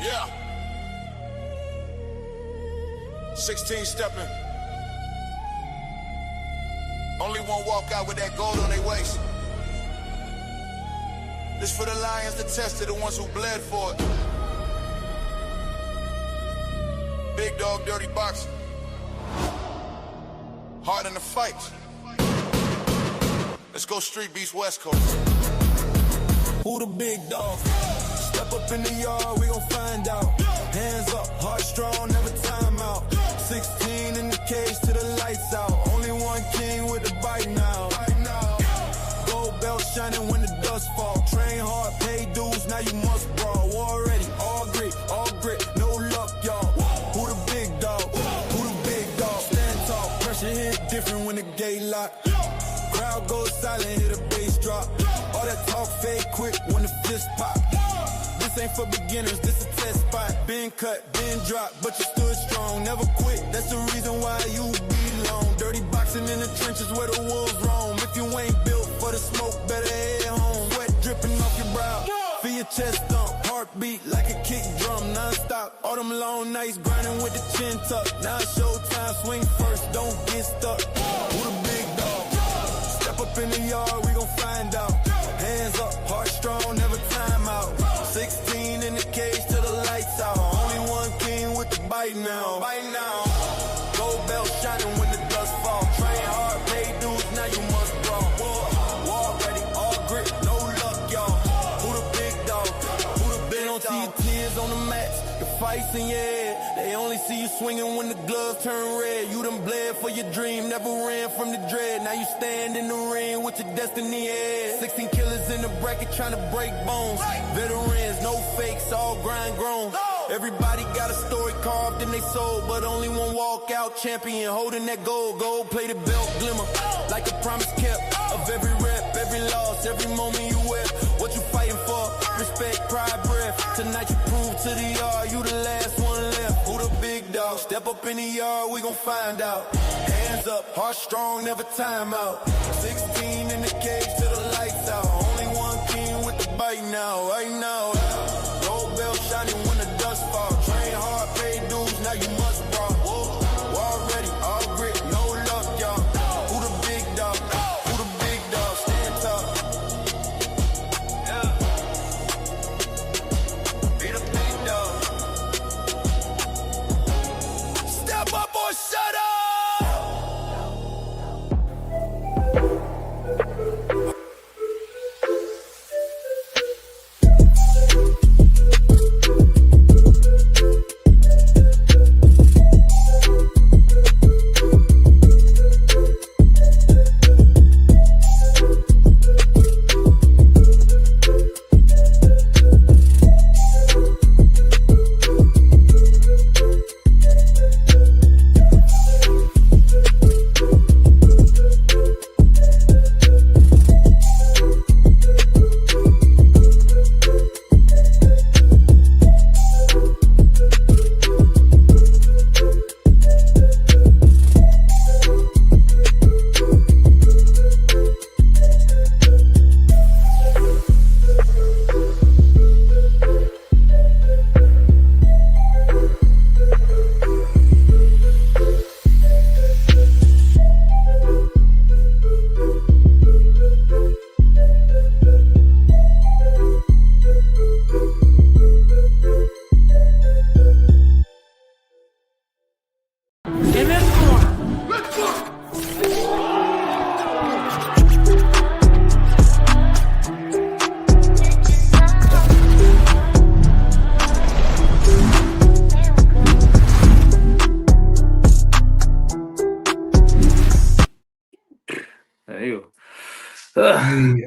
Yeah. 16 stepping. Only one walk out with that gold on their waist. This for the lions that tested, the ones who bled for it. Big Dawg, dirty boxing. Hard in the fight. Let's go Streetbeefs Westcoast. Who the big dog? Step up in the yard, we gon' find out. Hands up, heart strong, never time out. 16 in the cage to the lights out. Only one king with the bite now. Gold belt shining when the dust fall. Train hard, pay dues, now you must brawl. War ready, all grit, no luck, y'all. Who the big dog? Who the big dog? Stand tall, pressure hit different when the gate lock. Crowd goes silent, hit a bass drop. All that talk fade quick when the fist pop. This ain't for beginners, this a test spot. Been cut, been dropped, but you stood strong. Never quit, that's the reason why you belong. Dirty boxing in the trenches where the wolves roam. If you ain't built for the smoke, better head home. Sweat dripping off your brow, feel your chest thump. Heartbeat like a kick drum, non-stop. All them long nights grinding with the chin tucked. Now it's showtime, swing first, don't get stuck. Who the big dog? Step up in the yard, we gon' find out. Hands up, heart strong, never time out. 16 in the cage to the lights out. Only one king with the bite now. Gold belt shining when the dust fall. Train hard, pay dues, now you must brawl. War ready, all grit, no luck, y'all. Who the big dog? Who the big dog? They don't see your tears on the mats, the fights in your head. They only see you swinging when the gloves turn red. You done bled for your dream, never ran from the dread. Now you stand in the ring with your destiny ahead. 16 killers in the bracket trying to break bones. Veterans, no fakes, all grind grown. Everybody got a story carved in their soul, but only one walk out champion holding that gold. Gold plated belt glimmer like a promise kept of every rep, every loss, every moment you wear. What you fighting for? Respect, pride, breath. Tonight you prove to the yard you the last one left. Who the big dog? Step up in the yard, we gon' find out. Hands up, heart strong, never time out. 16 in the cage to the lights out. Only one king with the bite now, right now. Gold belt shining when the dust fall. Train hard, pay dues, now you must brawl. War ready, all grit, no luck, y'all. Who the big dog? Who the big dog? Stand tall. Yeah. Be the big dog. Step up or shut up!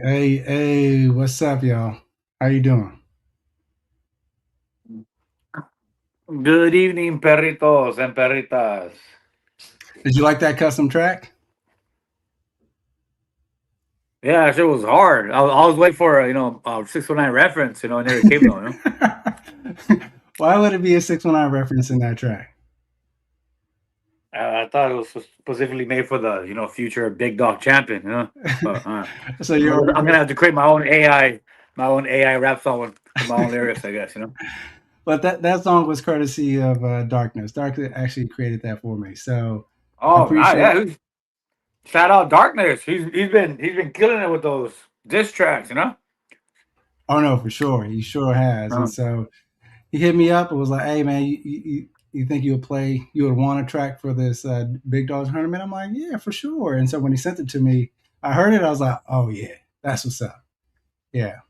Hey, what's up, y'all? How you doing? Good evening, perritos and perritas. Did you like that custom track? Yeah, it was hard. I was waiting for a 619 reference, and never came though. Why would it be a 619 reference in that track? I thought it was specifically made for the future big dog champion. But, So I'm gonna have to create my own AI rap song with my own lyrics, I guess. But that song was courtesy of Darkness. Darkness actually created that for me. So I Oh, nah, appreciate. yeah. Shout out Darkness. He's been killing it with those diss tracks, you know. Oh no, for sure, he sure has. And Uh, so he hit me up and was like, "Hey man, you think you would want a track for this Big Dog tournament?" I'm like, "Yeah, for sure." And so when he sent it to me, I heard it. I was like, "Oh yeah, that's what's up." Yeah.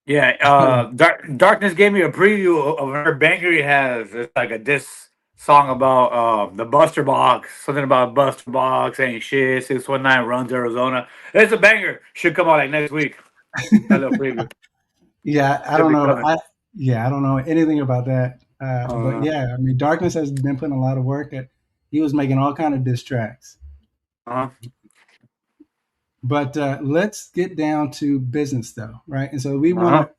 yeah. Darkness gave me a preview of her banger he has. It's like a diss song about the Buster Box, something about Buster Box ain't shit. 619 runs Arizona. It's a banger. Should come out like next week. That little preview Yeah, I should don't be know. coming. I don't know anything about that. But Uh, yeah, I mean, Darkness has been putting a lot of work. He was making all kind of diss tracks. uh, But let's get down to business, though, right? And so we want uh-huh. to,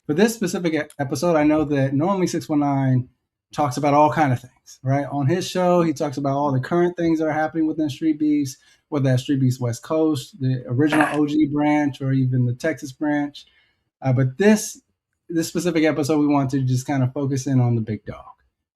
for this specific episode, I know that normally 619 talks about all kind of things, right? On his show, he talks about all the current things that are happening within Street Beefs, whether that's Street Beefs West Coast, the original OG branch, or even the Texas branch. But this specific episode, we want to just kind of focus in on the Big Dog.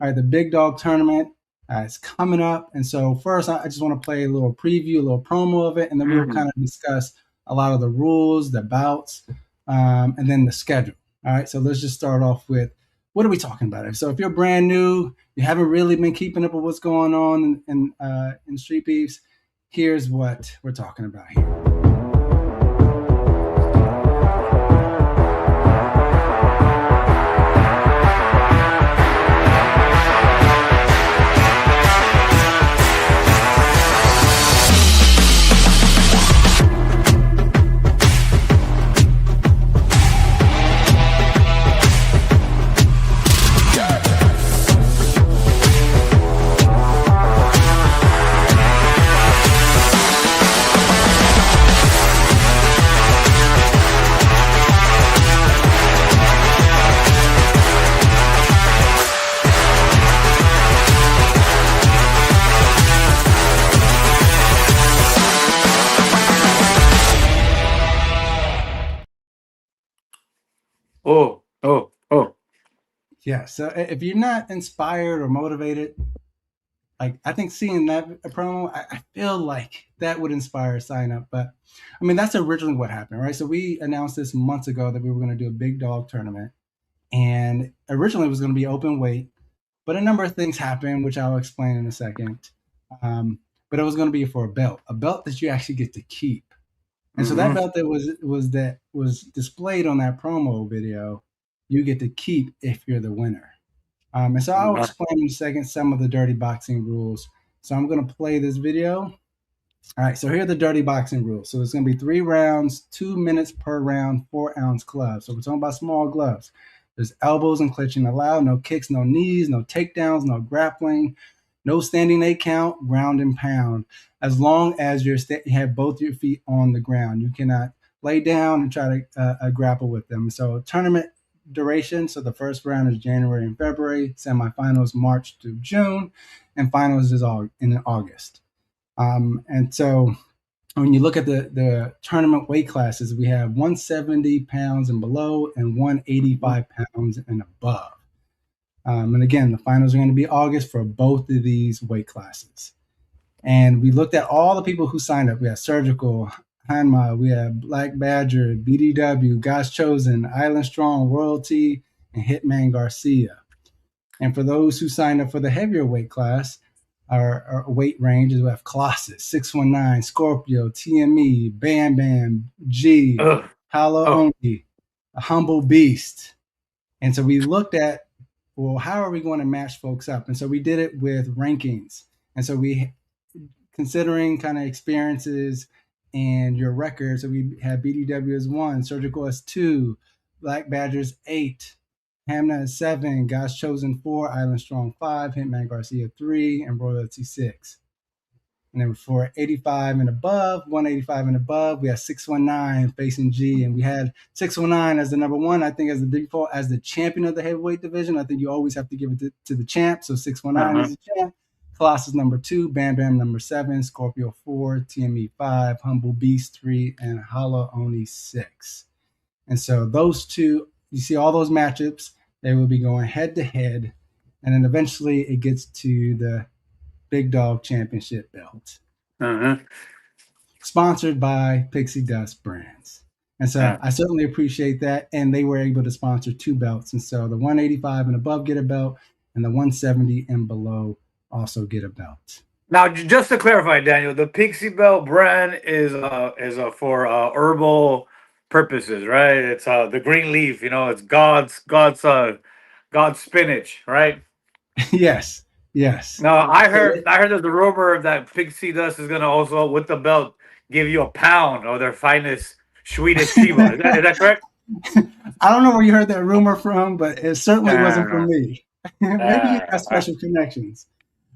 All right, the Big Dog tournament is coming up, and so first, I just want to play a little preview, a little promo of it, and then we will Mhm. kind of discuss a lot of the rules, the bouts, and then the schedule. All right, so let's just start off with what are we talking about? So if you're brand new, you haven't really been keeping up with what's going on in Street Beefs, here's what we're talking about here. Oh. Yeah, so if you're not inspired or motivated, like I think seeing that promo, I feel like that would inspire a sign up. But I mean, that's originally what happened, right? So we announced this months ago that we were going to do a big dog tournament, and originally it was going to be open weight, but a number of things happened, which I'll explain in a second. But it was going to be for a belt that you actually get to keep. And so that Hmm. belt that was displayed on that promo video, you get to keep if you're the winner. And so I'll explain in a second some of the dirty boxing rules. So I'm going to play this video. All right, so here are the dirty boxing rules. So it's going to be 3 rounds, 2 minutes per round, 4-ounce gloves. So we're talking about small gloves. There's elbows and clinching allowed, no kicks, no knees, no takedowns, no grappling, no standing 8 count, ground and pound. As long as you have both your feet on the ground, you cannot lay down and try to grapple with them. So tournament duration. So the first round is January and February, semifinals March to June, and finals is all in August. And so when you look at the tournament weight classes, we have 170 pounds and below and 185 pounds and above. And again, the finals are going to be August for both of these weight classes. And we looked at all the people who signed up. We have Surgical, Hanma, we have Black Badger, BDW, God's Chosen, Island Strong, Royalty, and Hitman Garcia. And for those who signed up for the heavier weight class, our weight ranges, we have Colossus, 619, Scorpio, TME, Bam Bam, G, Ugh. Hala Oh. Oni, a Humble Beast. And so we looked at, well, how are we going to match folks up? And so we did it with rankings. And so we, considering kind of experiences and your record, so we had BDW as 1, Surgical as 2, Black Badgers 8, Hamna as 7, God's Chosen 4, Island Strong 5, Hitman Garcia 3, and Royalty 6. And then for 85 and above, 185 and above, we have 619 facing G. And we had 619 as the number 1, I think, as the default, as the champion of the heavyweight division. I think you always have to give it to the champ. So 619 is the champ. Colossus number 2, Bam Bam number 7, Scorpio 4, TME 5, Humble Beast 3, and Hala Oni 6. And so those two, you see all those matchups. They will be going head to head, and then eventually it gets to the Big Dog Championship belt. Sponsored by Pixie Dust Brands. And so I certainly appreciate that. And they were able to sponsor 2 belts. And so the 185 and above get a belt, and the 170 and below also get a belt. Now, just to clarify, Daniel, the Pixie Belt brand is for herbal purposes, right? It's the green leaf. It's God's spinach, right? Yes. No, I heard there's a rumor that Pixie Dust is gonna also, with the belt, give you a pound of their finest Swedish Shiba. Is that correct? I don't know where you heard that rumor from, but it certainly wasn't from me. Maybe you have special connections.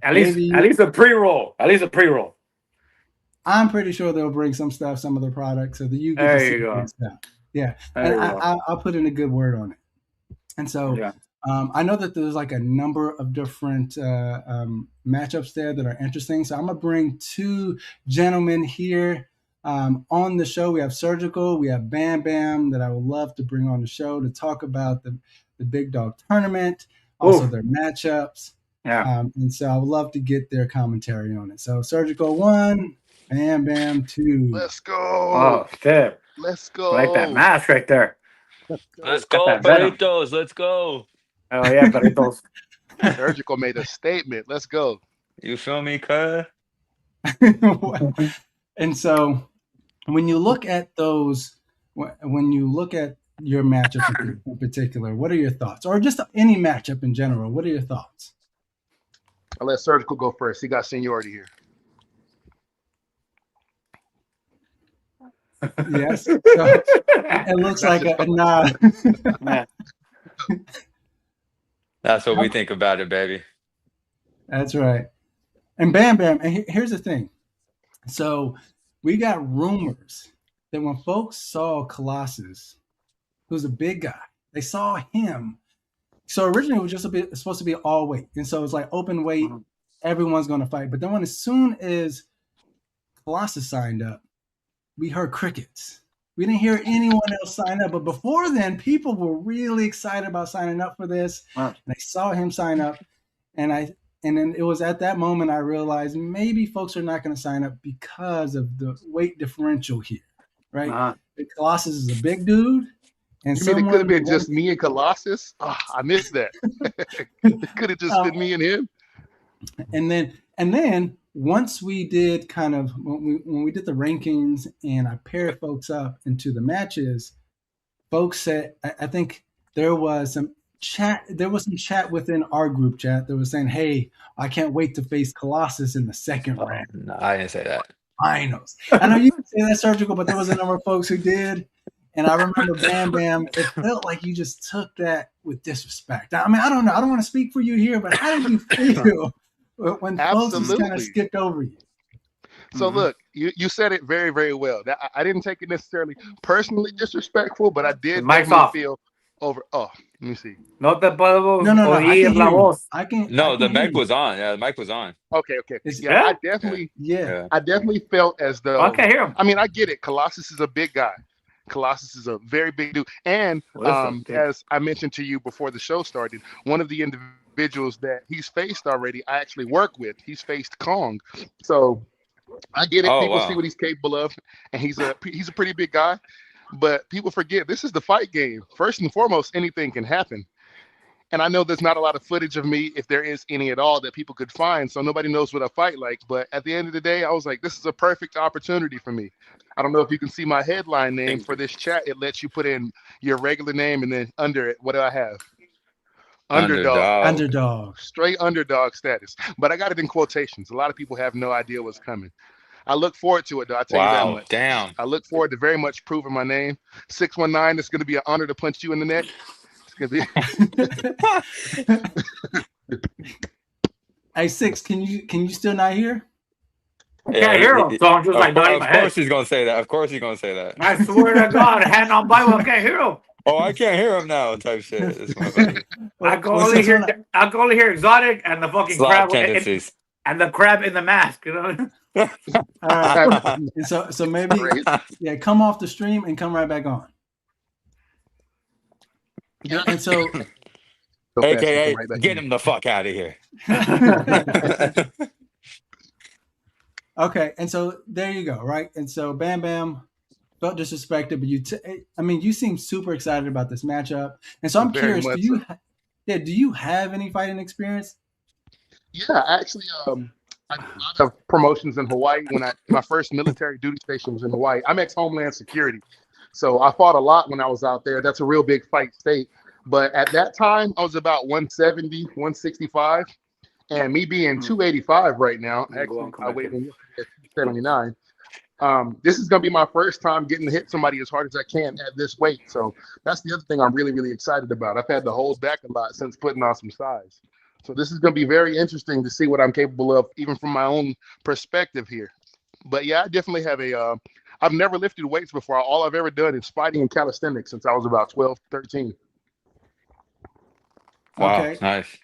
At least a pre-roll. I'm pretty sure they'll bring some stuff, some of their products, so that you get to see stuff. Yeah, and I'll put in a good word on it. And so I know that there's like a number of different matchups there that are interesting. So I'm gonna bring 2 gentlemen here on the show. We have Surgical, we have Bam Bam that I would love to bring on the show to talk about the Big Dog tournament, also their matchups. Yeah. And so I would love to get their commentary on it. So Surgical 1, Bam Bam 2. Let's go. Oh, shit. Let's go. I like that mask right there. Let's go, Perritos. Let's go. Oh, yeah, Perritos. Surgical made a statement. Let's go. You feel me, cuz? And so when you look at those, when you look at your matchup in particular, what are your thoughts? Or just any matchup in general, what are your thoughts? I'll let Surgical go first. He got seniority here. Yes. So it looks like a nod. That's what we think about it, baby. That's right. And Bam Bam, and here's the thing. So we got rumors that when folks saw Colossus, who's a big guy, they saw him. So originally it was just supposed to be all weight. And so it's like open weight, everyone's going to fight. But then as soon as Colossus signed up, we heard crickets. We didn't hear anyone else sign up. But before then, people were really excited about signing up for this. Wow. And they saw him sign up. And then it was at that moment I realized maybe folks are not going to sign up because of the weight differential here, right? Colossus is a big dude. And you mean it could have been just me and Colossus? Oh, I missed that. It could have just been me and him. And then once we did kind of when we did the rankings and I paired folks up into the matches, folks said I think there was some chat within our group chat that was saying, "Hey, I can't wait to face Colossus in the second round." No, I didn't say that. I know you didn't say that, Surgical, but there was a number of folks who did. And I remember Bam Bam, it felt like you just took that with disrespect. I mean, I don't know. I don't want to speak for you here, but how did you feel when folks just kind of skipped over you? So look, you said it very, very well. I didn't take it necessarily personally disrespectful, but I did feel over. Oh, let me see. Not the podemos. No. The mic was on. Yeah, the mic was on. Okay. Yeah, I definitely felt as though. I can't hear him. I mean, I get it. Colossus is a big guy. Colossus is a very big dude. And as I mentioned to you before the show started, one of the individuals that he's faced already, I actually work with. He's faced Kong. So I get it. People see what he's capable of. And he's a pretty big guy. But people forget, this is the fight game. First and foremost, anything can happen. And I know there's not a lot of footage of me, if there is any at all, that people could find. So nobody knows what I fight like. But at the end of the day, I was like, this is a perfect opportunity for me. I don't know if you can see my headline name for this chat. It lets you put in your regular name and then under it, what do I have? Underdog. Straight underdog status. But I got it in quotations. A lot of people have no idea what's coming. I look forward to it, though. I tell you that much. Damn. I look forward to very much proving my name. 619, it's going to be an honor to punch you in the neck. Hey, Six, can you still not hear? I can't hear him, so I'm just like nodding my head. Of course he's gonna say that. I swear to God, hand on Bible, I can't hear him. Oh, I can't hear him now. Type shit. I can only hear exotic and the fucking crab and the crab in the mask. You know. So maybe come off the stream and come right back on. And so So fast, kick him AKA, right back get in. him the fuck out of here. Okay, and so there you go, right? And so Bam Bam felt disrespected, but you seem super excited about this matchup. And so I'm Very curious, much do you have any fighting experience? Yeah, actually, I did a lot of promotions in Hawaii when my first military duty station was in Hawaii. I'm ex-Homeland Security, so I fought a lot when I was out there. That's a real big fight state. But at that time, I was about 170, 165, and me being 285 right now, actually, I weighed in at 279. This is going to be my first time getting to hit somebody as hard as I can at this weight. So that's the other thing I'm really, really excited about. I've had to hold back a lot since putting on some size. So this is going to be very interesting to see what I'm capable of, even from my own perspective here. But yeah, I definitely have I've never lifted weights before. All I've ever done is fighting and calisthenics since I was about 12, 13. Wow, Okay, nice.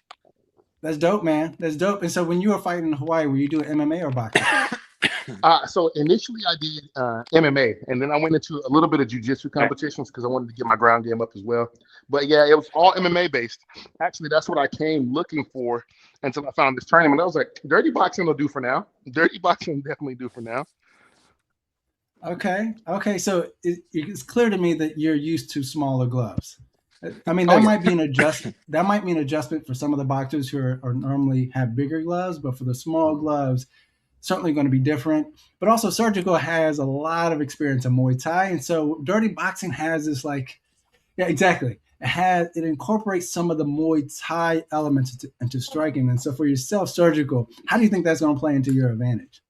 that's dope, man. That's dope. And so when you were fighting in Hawaii, were you doing MMA or boxing? So initially I did MMA, and then I went into a little bit of jiu-jitsu competitions because I wanted to get my ground game up as well. But yeah, it was all MMA based. Actually, that's what I came looking for until I found this tournament. I was like, dirty boxing will do for now. Dirty boxing will definitely do for now. Okay. So it's clear to me that you're used to smaller gloves. I mean, that might be an adjustment. That might be an adjustment for some of the boxers who are normally have bigger gloves, but for the small gloves, certainly going to be different. But also, Surgical has a lot of experience in Muay Thai, and so dirty boxing has this exactly. It incorporates some of the Muay Thai elements into striking. And so, for yourself, Surgical, how do you think that's going to play into your advantage?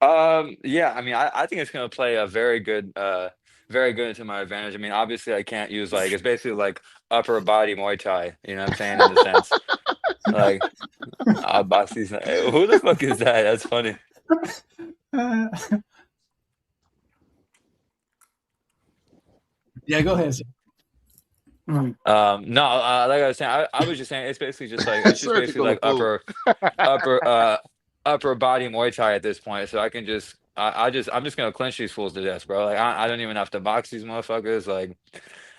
Yeah, I mean, I think it's gonna play a very good into my advantage. I mean, obviously I can't use it's basically like upper body Muay Thai, you know what I'm saying, in the sense. Like box these who the fuck is that? That's funny. Yeah, go ahead, sir. No, like I was saying, I was just saying it's basically just basically like upper body Muay Thai at this point. So I can I'm just gonna clinch these fools to death, bro. Like I don't even have to box these motherfuckers. Like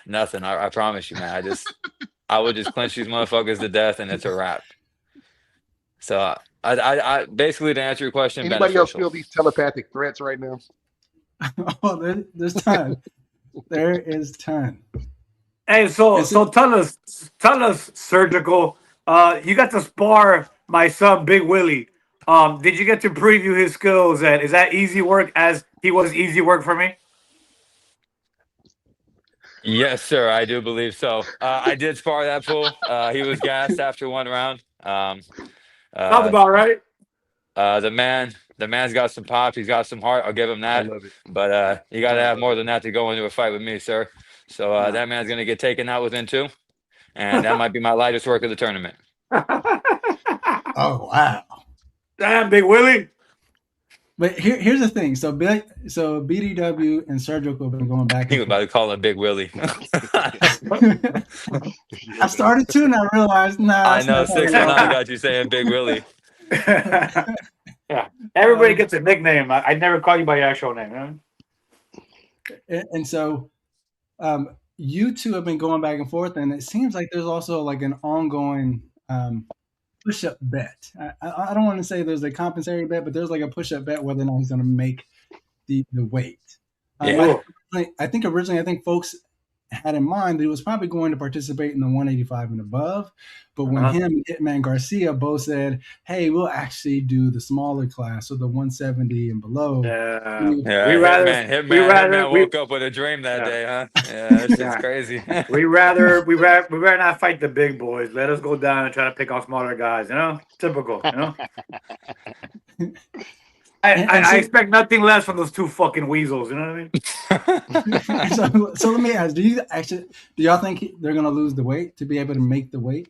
nothing. I promise you, man. I would just clinch these motherfuckers to death, and it's a wrap. So I basically, to answer your question, Anybody else feel these telepathic threats right now? Oh, there's ton. There is ton. Hey, so tell us, Surgical. You got to spar my son, Big Willie. Did you get to preview his skills? And is that easy work as he was easy work for me? Yes, sir. I do believe so. I did spar that fool. He was gassed after one round. Sounds about right. The man's got some pop. He's got some heart. I'll give him that. I love it. But you got to have more than that to go into a fight with me, sir. So that man's gonna get taken out within 2, and that might be my lightest work of the tournament. Oh wow! Damn, Big Willie. But here's the thing. So BDW and Surgical have been going back. He was about to call him Big Willie. I started to, and I realized, I know 619 got you saying Big Willie. Yeah, everybody gets a nickname. I never call you by your actual name. Huh? And so, you two have been going back and forth, and it seems like there's also like an ongoing push-up bet. I don't want to say there's a compensatory bet, but there's like a push-up bet whether or not he's going to make the weight. Yeah. I think originally folks had in mind that he was probably going to participate in the 185 and above, but when him and Hitman Garcia both said, "Hey, we'll actually do the smaller class, so the 170 and below." Hitman woke up with a dream that day, huh? Yeah, that shit's crazy. we rather not fight the big boys. Let us go down and try to pick off smaller guys. You know, typical. You know. I expect nothing less from those two fucking weasels. You know what I mean? so let me ask: do y'all think they're gonna lose the weight to be able to make the weight?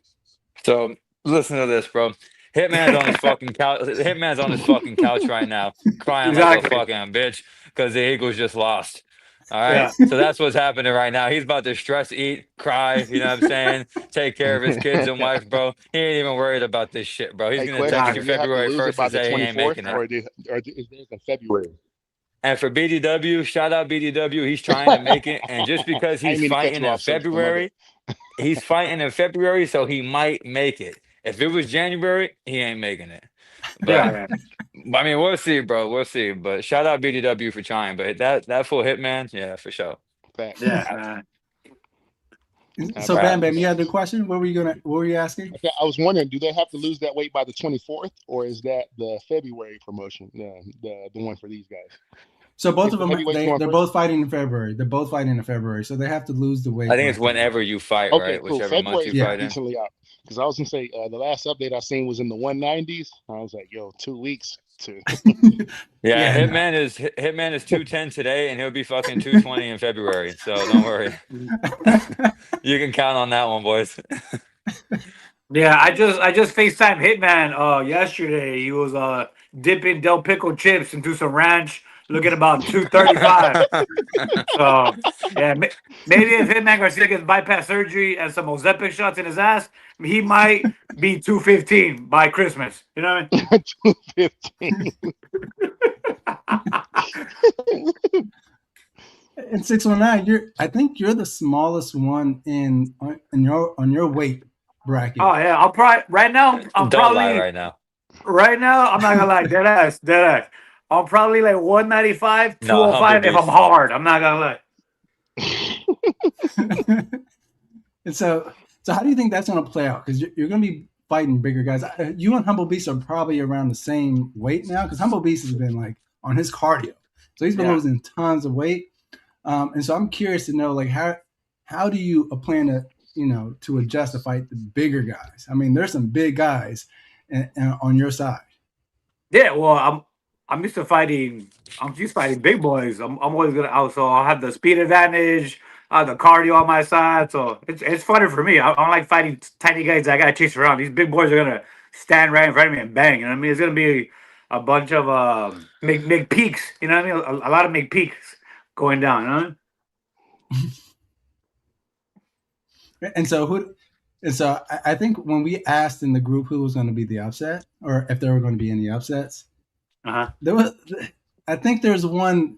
So listen to this, bro. Hitman's on his fucking couch. Hitman's on his fucking couch right now, crying like a fucking bitch because the Eagles just lost. All right, so that's what's happening right now. He's about to stress eat, cry. You know what I'm saying? Take care of his kids and wife, bro. He ain't even worried about this shit, bro. He's gonna text you February 1st and say he ain't making it. Or is it in February? And for BDW, shout out BDW. He's trying to make it, and just because I he's didn't mean to cut fighting you in off, Sergio. My bad. February, he's fighting in February, so he might make it. If it was January, he ain't making it. But Yeah, I mean, we'll see, bro. We'll see. But shout out BDW for trying. But that full Hitman, yeah, for sure. Facts. yeah. So Bam Right. Bam, you had the question. What were you asking? Okay, I was wondering, do they have to lose that weight by the 24th, or is that the February promotion, the one for these guys? So both Is of the them, heavyweights going they're first? both fighting in February. They're both fighting in February, so they have to lose the I weight think by it's February. whenever you fight, Okay, right? cool. Whichever month February you is Yeah. fight in. decently out because I was gonna say the last update I seen was in the 190s. I was like, yo, 2 weeks to. Yeah, Yeah, no. Hitman is 210 today, and he'll be fucking 220 in February. So don't worry. You can count on that one, boys. Yeah, I just FaceTime Hitman yesterday. He was dipping Del Pickle chips into some ranch, looking about 235. So yeah, maybe if Hitman Garcia gets bypass surgery and some Ozempic shots in his ass, he might be 215 by Christmas. You know what 215. In 619, I think you're the smallest one in your weight bracket. I mean? Oh yeah, I'll probably right now. I'm Don't lie probably right now. right now. I'm not gonna lie, dead ass, dead ass. I'm probably like 195, No, humble 205 if I'm beast. hard. I'm not gonna lie. And so how do you think that's going to play out? Because you're going to be fighting bigger guys. You and Humble Beast are probably around the same weight now, because Humble Beast has been like on his cardio, so he's been losing tons of weight. And so I'm curious to know, like, how do you plan to to adjust to fight the bigger guys? I mean, there's some big guys on your side. Yeah, well, I'm used to fighting. I'm used to fighting big boys. I'm always gonna out, so I'll have the speed advantage, the cardio on my side. So it's funner for me. I don't like fighting tiny guys that I gotta chase around. These big boys are gonna stand right in front of me and bang. You know what I mean? It's gonna be a bunch of make peaks. You know what I mean? A lot of make peaks going down. You know? And so I think when we asked in the group who was going to be the upset, or if there were going to be any upsets, there was. I think there's one.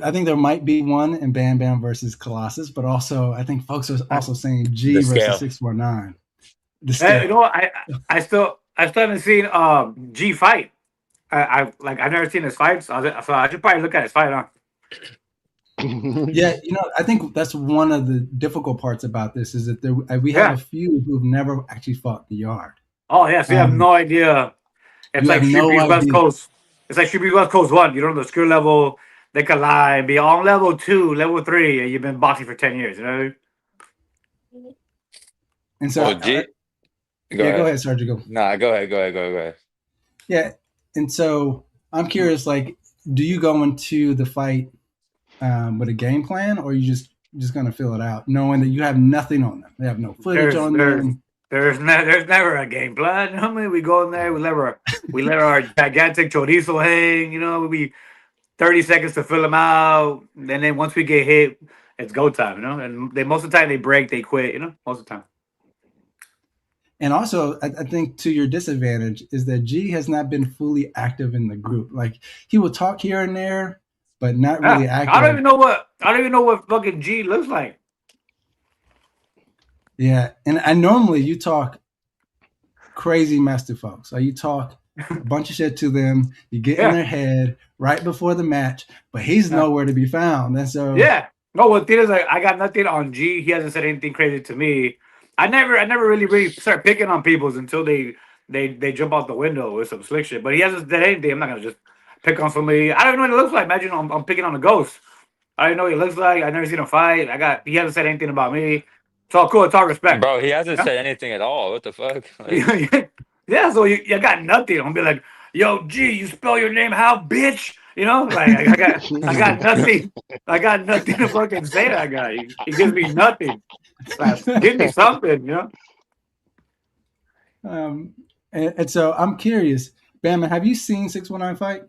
I think there might be one in Bam Bam versus Colossus, but also I think folks are also saying G The versus scale. 619. The Hey, scale. you know what? I still haven't seen G fight. I've never seen his fights, so I should probably look at his fight. Huh? Yeah, I think that's one of the difficult parts about this is that we have a few who've never actually fought the yard. Oh yeah, so you have no idea. It's you like have no Streetbeefs West idea. Coast. It's like Streetbeefs West Coast 1. You don't know the skill level. They could lie and be on level 2, level 3, and you've been boxing for 10 years. You know what I mean? And so, Well, G, go ahead, Sergio. Nah, go ahead. Yeah, and so I'm curious, like, do you go into the fight with a game plan, or are you just gonna fill it out, knowing that you have nothing on them? They have no footage on them. There's never a game plan. You know what I mean? We go in there, we let our gigantic chorizo hang. You know, we 30 seconds to fill them out, and then once we get hit, it's go time. You know, and most of the time they break, they quit. You know, most of the time. And also, I think to your disadvantage is that G has not been fully active in the group. Like, he will talk here and there, but not really active. I don't even know what fucking G looks like. Yeah, and normally you talk crazy mess to folks. Like, you talk a bunch of shit to them. You get in their head right before the match, but he's nowhere to be found. And so no, what the thing is, like, I got nothing on G. He hasn't said anything crazy to me. I never really start picking on people's until they jump out the window with some slick shit. But he hasn't said anything. I'm not gonna just pick on somebody. I don't even know what he looks like. Imagine I'm picking on a ghost. I don't know what he looks like. I've never seen him fight. He hasn't said anything about me. It's all cool. It's all respect. Bro, he hasn't said anything at all. What the fuck? Like, yeah, so you got nothing. I'm gonna be like, yo, G, you spell your name how, bitch? You know, like I got nothing. I got nothing to fucking say to that guy. He gives me nothing. Like, give me something, you know. And so I'm curious, Bama, have you seen 619 fight?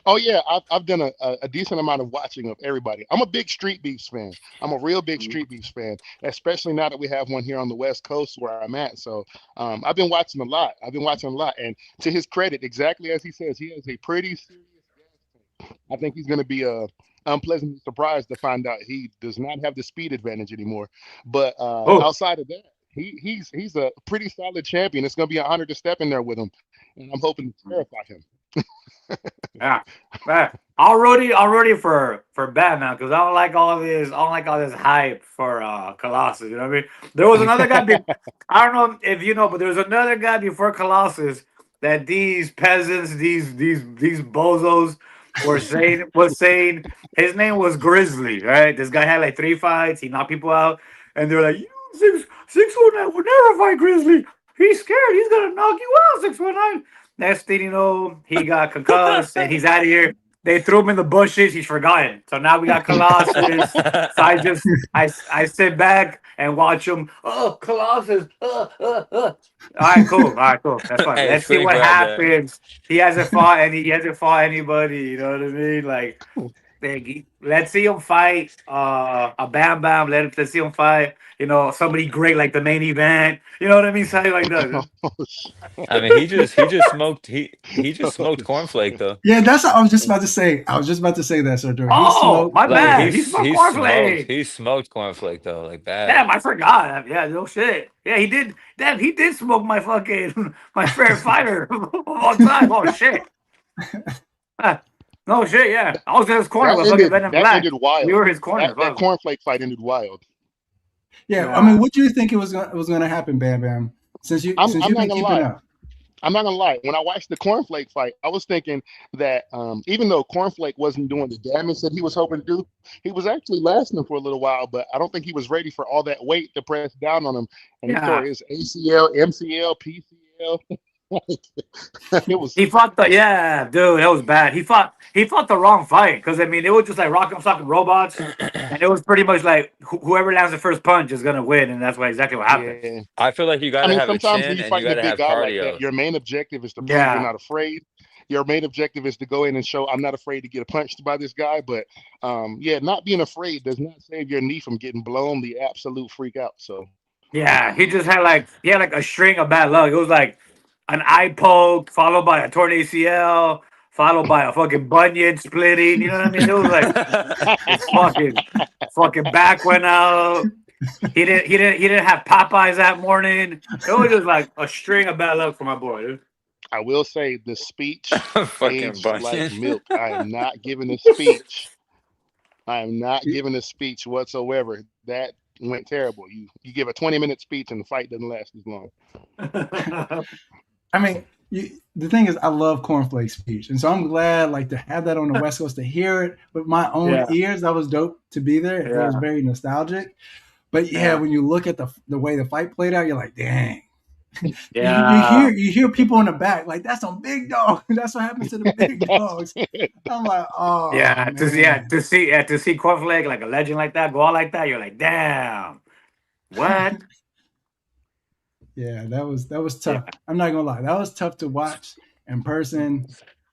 Oh yeah, I've done a decent amount of watching of everybody. I'm a big Streetbeefs fan. I'm a real big Streetbeefs fan, especially now that we have one here on the West Coast where I'm at. So I've been watching a lot. And to his credit, exactly as he says, he has a pretty serious gas I think he's going to be unpleasantly surprised to find out he does not have the speed advantage anymore. But outside of that, he's a pretty solid champion. It's going to be an honor to step in there with him, and I'm hoping to terrify him. Yeah, man. Already for Batman because I don't like all this hype for Colossus. You know what I mean? There was another guy. I don't know if you know, but there was another guy before Colossus that these peasants, these bozos was saying his name was Grizzly. Right? This guy had like 3 fights. He knocked people out, and they're like, "You 619 would never fight Grizzly. He's scared. He's gonna knock you out, 619." Next thing you know, he got concussed and he's out of here. They threw him in the bushes. He's forgotten. So now we got Colossus. So I sit back and watch him. Oh, Colossus. All right, cool. That's fine. Hey, Let's see what happens. He hasn't fought anybody. You know what I mean? Like, let's see him fight a Bam Bam. Let's see him fight. You know, somebody great like the main event. You know what I mean? Something like that. I mean, he just smoked Cornflake though. Yeah, that's what I was just about to say. I was just about to say that, Sir. My bad. He smoked Cornflake. He smoked Cornflake though, like bad. Damn, I forgot. Yeah, no shit. Yeah, he did. Damn, he did smoke my favorite fighter of all time. Oh shit. No shit. Yeah, I was in his corner with fucking Venom Black. Ended wild. We were his corner. That Cornflake fight ended wild. Yeah, I mean, what do you think was going to happen, Bam Bam? Since you've been keeping up. I'm not gonna lie. When I watched the Cornflake fight, I was thinking that even though Cornflake wasn't doing the damage that he was hoping to do, he was actually lasting for a little while. But I don't think he was ready for all that weight to press down on him. And he tore his ACL, MCL, PCL. He fought dude, that was bad. He fought the wrong fight because I mean it was just like Rock'em Sock'em Robots, and it was pretty much like whoever lands the first punch is gonna win, and that's exactly what happened. Yeah. I feel like you gotta have a chin and you gotta have cardio. Like your main objective is to prove you're not afraid. Your main objective is to go in and show I'm not afraid to get punched by this guy. But not being afraid does not save your knee from getting blown the absolute freak out. So yeah, he had like a string of bad luck. It was like an eye poke, followed by a torn ACL, followed by a fucking bunion splitting. You know what I mean? It was like his fucking back went out. He didn't have Popeyes that morning. It was just like a string of bad luck for my boy, dude. I will say the speech aged like milk. I am not giving a speech. I am not giving a speech whatsoever. That went terrible. You give a 20-minute speech and the fight doesn't last as long. I mean, the thing is, I love Cornflake's speech, and so I'm glad, like, to have that on the West Coast, to hear it with my own ears. That was dope to be there. It was very nostalgic. But when you look at the way the fight played out, you're like, dang. Yeah. You hear people in the back like, that's some big dog. That's what happens to the big dogs. I'm like, oh yeah, man. to see Cornflake like a legend like that go out like that, you're like, damn, what? Yeah, that was tough. I'm not gonna lie, that was tough to watch in person.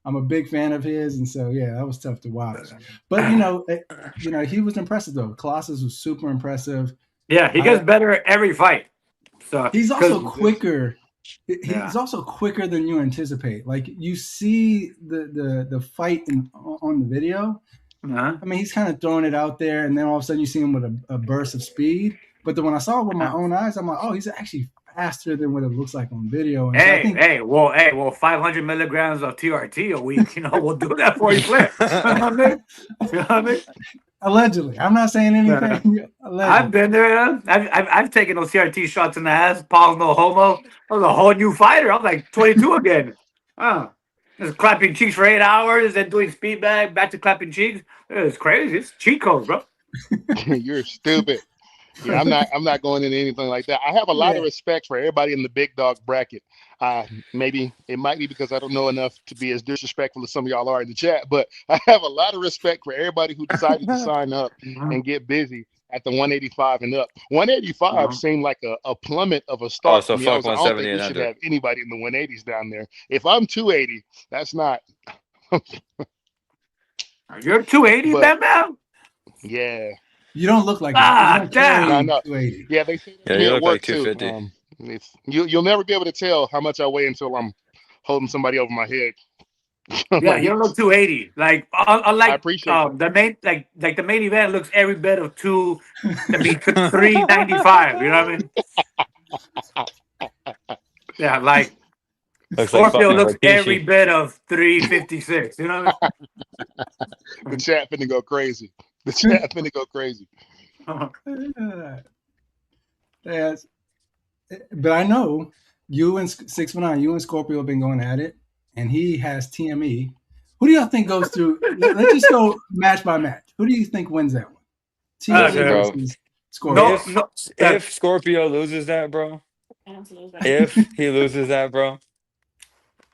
I'm a big fan of his, and so that was tough to watch. But he was impressive though. Colossus was super impressive. Yeah, he gets better every fight. So he's also quicker. He's also quicker than you anticipate. Like you see the fight on the video. I mean, he's kind of throwing it out there, and then all of a sudden you see him with a burst of speed. But then when I saw it with my own eyes, I'm like, oh, he's actually faster than what it looks like on video. And well, 500 milligrams of TRT a week, we'll do that for you, Flip. You know what I mean? Allegedly, I'm not saying anything. I've been there. I've taken those CRT shots in the ass. Paul's no homo. I was a whole new fighter. I was like 22 again. Just clapping cheeks for 8 hours, then doing speed back to clapping cheeks. It's crazy. It's cheat codes, bro. You're stupid. Yeah, I'm not going into anything like that. I have a lot of respect for everybody in the big dog bracket. Maybe it might be because I don't know enough to be as disrespectful as some of y'all are in the chat, but I have a lot of respect for everybody who decided to sign up and get busy at the 185 and up. 185 seemed like a plummet of a start. So fuck 170 and under. Should have anybody in the 180s down there. If I'm 280, that's not. You're 280, Batman? Yeah. You don't look like damn. No. Yeah, they say you look like 250. You'll never be able to tell how much I weigh until I'm holding somebody over my head Yeah, you don't look 280. Like I unlike appreciate that. the main like the main event looks every bit of 395. You know what I mean? Yeah, like Looks like Scorpio fucking looks every Rikishi. bit of 356. You know what The chat finna go crazy. The chat finna go crazy. I mean? Yes. But I know you and 619, you and Scorpio have been going at it, and he has TME. Who do y'all think goes through? Let's just go match by match. Who do you think wins that one? Listen, TME bro. versus Scorpio. If Scorpio loses that, bro, if he loses that, bro,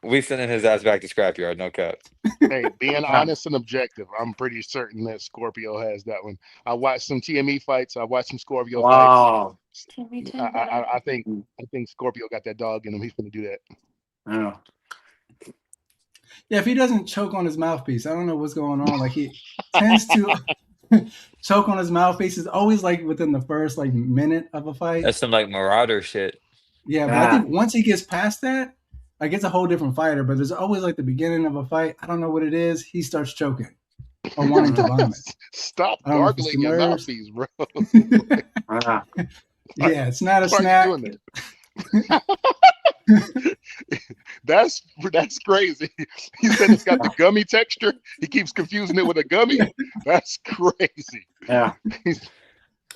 we sending his ass back to scrapyard. No cap. Hey, being honest and objective, I'm pretty certain that Scorpio has that one. I watched some TME fights. I watched some Scorpio fights. Wow. I think Scorpio got that dog in him. He's gonna do that. Yeah. Yeah, if he doesn't choke on his mouthpiece, I don't know what's going on. Like he tends to choke on his mouthpiece. It's always like within the first like minute of a fight. That's some like Marauder shit. Yeah, but I think once he gets past that, like it's a whole different fighter. But there's always like the beginning of a fight. I don't know what it is. He starts choking or wanting to vomit. Stop gargling your mouthpiece, bro. Yeah, it's not a snack. That's crazy. He said it's got the gummy texture. He keeps confusing it with a gummy. That's crazy. Yeah.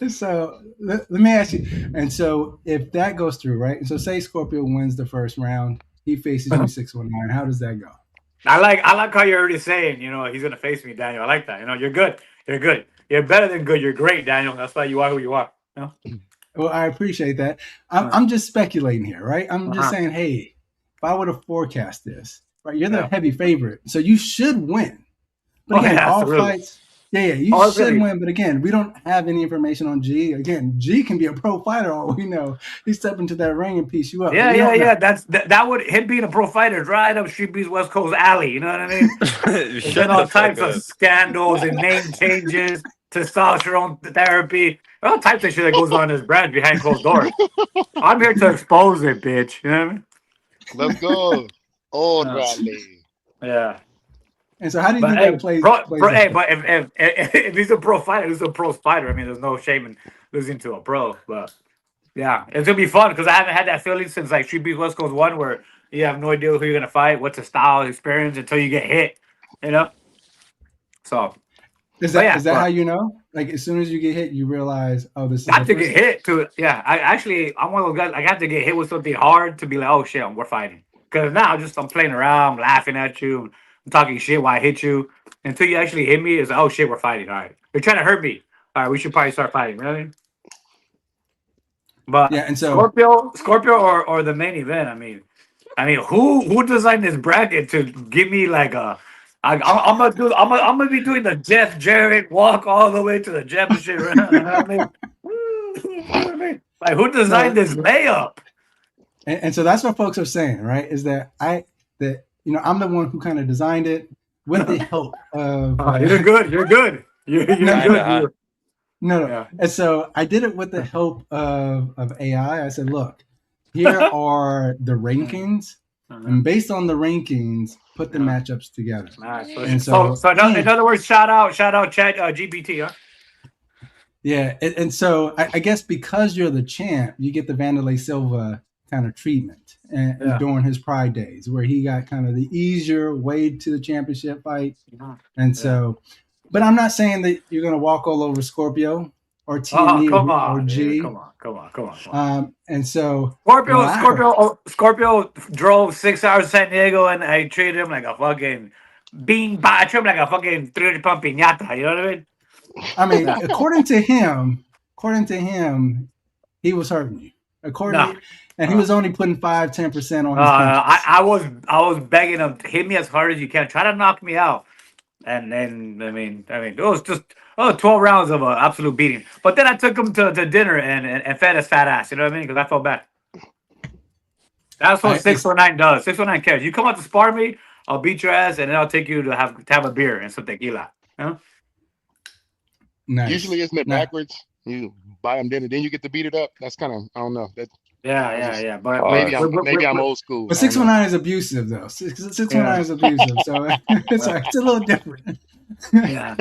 So let me ask you. And so if that goes through, right? So say Scorpio wins the first round, he faces you 619. How does that go? I like how you're already saying, you know, he's gonna face me, Daniel. I like that. You know, you're good. You're good. You're better than good. You're great, Daniel. That's why you are who you are. You know? Well, I appreciate that. I'm just speculating here, right? I'm just saying, hey, if I were to forecast this, right, you're the heavy favorite, so you should win. But again, all fights, you should win. But again, we don't have any information on G. Again, G can be a pro fighter. All we know, he step into that ring and piece you up. Yeah. That would him being a pro fighter is right up Streetbeefs Westcoast alley. You know what I mean? There's been all types of scandals and name changes, testosterone therapy, all types of shit that goes on in this brand behind closed doors. I'm here to expose it, bitch. You know what I mean? Let's go. Rally. Yeah. And so, how do you think that plays? But if he's a pro fighter, he's a pro fighter. I mean, there's no shame in losing to a pro. But yeah, it's gonna be fun because I haven't had that feeling since like Streetbeefs Westcoast 1, where you have no idea who you're gonna fight, what's the style, experience until you get hit. You know. So is that how you know? Like as soon as you get hit, you realize, oh, this is. I have to get hit to I'm one of those guys. I have to get hit with something hard to be like, oh shit, we're fighting. Because now I'm playing around, I'm laughing at you. I'm talking shit while I hit you. Until you actually hit me, it's like, oh shit, we're fighting. All right. You're trying to hurt me. All right, we should probably start fighting, really. But yeah, and so Scorpio or the main event, I mean, who designed this bracket to give me like a I'm gonna be doing the Jeff Jarrett walk all the way to the championship. Right now, you know what I mean? Like who designed this layup? And so that's what folks are saying, right? Is that I'm the one who kind of designed it with the help of. You're good. You're good. You're good. No. Yeah. And so I did it with the help of AI. I said, look, here are the rankings, and based on the rankings, put the matchups together. Nice. And so in other words, shout out, Chat GPT, huh? Yeah, and so I guess because you're the champ, you get the Vanderlei Silva kind of treatment during his Pride days, where he got kind of the easier way to the championship fight. And so, but I'm not saying that you're going to walk all over Scorpio or TNE or G. Dude, come on. And so Scorpio drove 6 hours to San Diego, and I treated him like a fucking bean. I treated him like a fucking 300-pound piñata. You know what I mean? I mean, according to him, he was hurting you. And he was only putting 5-10% on his punches. I was begging him to hit me as hard as you can. Try to knock me out. And then I mean, it was just 12 rounds of an absolute beating. But then I took him to dinner and fed his fat ass. You know what I mean? Because I felt bad. That's what 619 does. 619 cares. You come out to spar me, I'll beat your ass, and then I'll take you to have a beer and some tequila. You know? Nice. Usually, isn't it backwards? You buy them dinner, then you get to beat it up. That's kind of, I don't know. Yeah. But maybe I'm old school. But 619 is abusive though. 619 is abusive, so it's a little different. Yeah.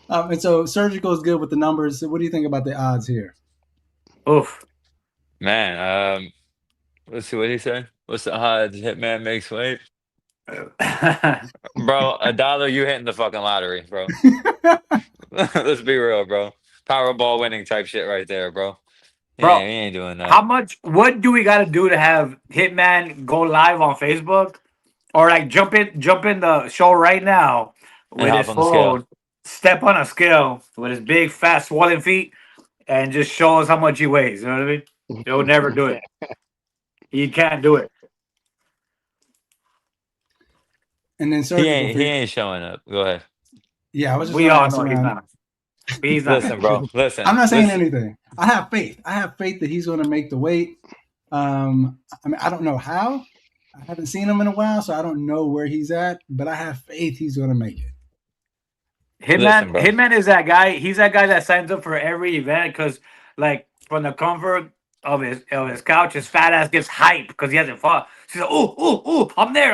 And so Surgical is good with the numbers. So what do you think about the odds here? Oof, man. Let's see what he said. What's the odds? Hitman makes weight, bro. $1, you hitting the fucking lottery, bro. Let's be real, bro. Powerball winning type shit right there, bro. Bro, he ain't doing that. How much? What do we got to do to have Hitman go live on Facebook, or like jump in the show right now with his phone, step on a scale with his big, fast, swollen feet, and just show us how much he weighs? You know what I mean? He'll never do it. He can't do it. And then he ain't showing up. Go ahead. Yeah, I was just. We all know he's not. He's not. Listen, bro. Listen. I'm not saying anything. I have faith. I have faith that he's going to make the weight. I mean, I don't know how. I haven't seen him in a while, so I don't know where he's at. But I have faith he's going to make it. Hitman is that guy. He's that guy that signs up for every event because, like, from the comfort of his couch, his fat ass gets hype because he hasn't fought. He's like, oh, I'm there.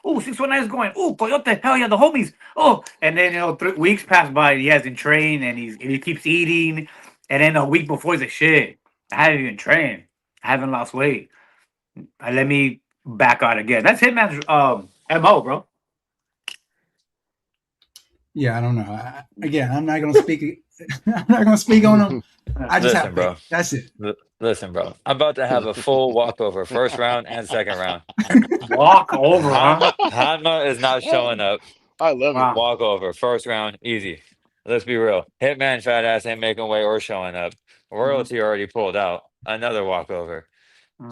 Oh, 619 is going. Oh, Coyote, hell yeah, the homies. Oh, and then 3 weeks pass by, he hasn't trained, and he keeps eating, and then a week before he's like, shit, I haven't even trained. I haven't lost weight. Let me back out again. That's Hitman's MO, bro. Yeah, I don't know. Again, I'm not going to speak. I'm not going to speak on him. I just have, bro. That's it. Listen, bro. I'm about to have a full walkover, first round and second round. Walkover, huh? Hanma is not showing up. I love it. Walkover, first round, easy. Let's be real. Hitman fat ass ain't making weight or showing up. Royalty already pulled out. Another walkover.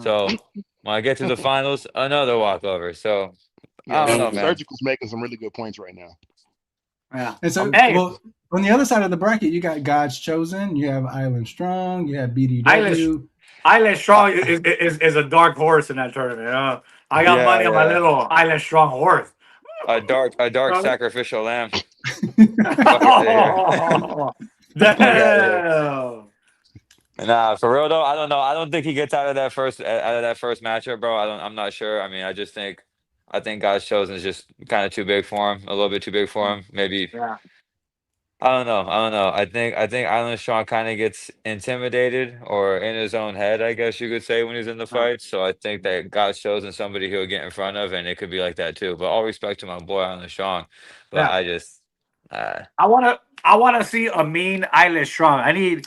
So when I get to the finals, another walkover. So I don't know, man. Surgical's making some really good points right now. Yeah. And so, well, on the other side of the bracket, you got God's Chosen, you have Island Strong, you have BDW. Island Strong is a dark horse in that tournament. I got money on my little Island Strong horse. A dark sacrificial lamb. Damn. Nah, for real though, I don't know. I don't think he gets out of that first matchup, bro. I'm not sure. I mean, I think God's Chosen is just kind of too big for him, a little bit too big for him. Maybe. Yeah. I don't know. I think Island Strong kind of gets intimidated or in his own head, I guess you could say, when he's in the fight. So I think that God's Chosen somebody he'll get in front of, and it could be like that too. But all respect to my boy Island Strong. But I wanna see a mean Island Strong. I need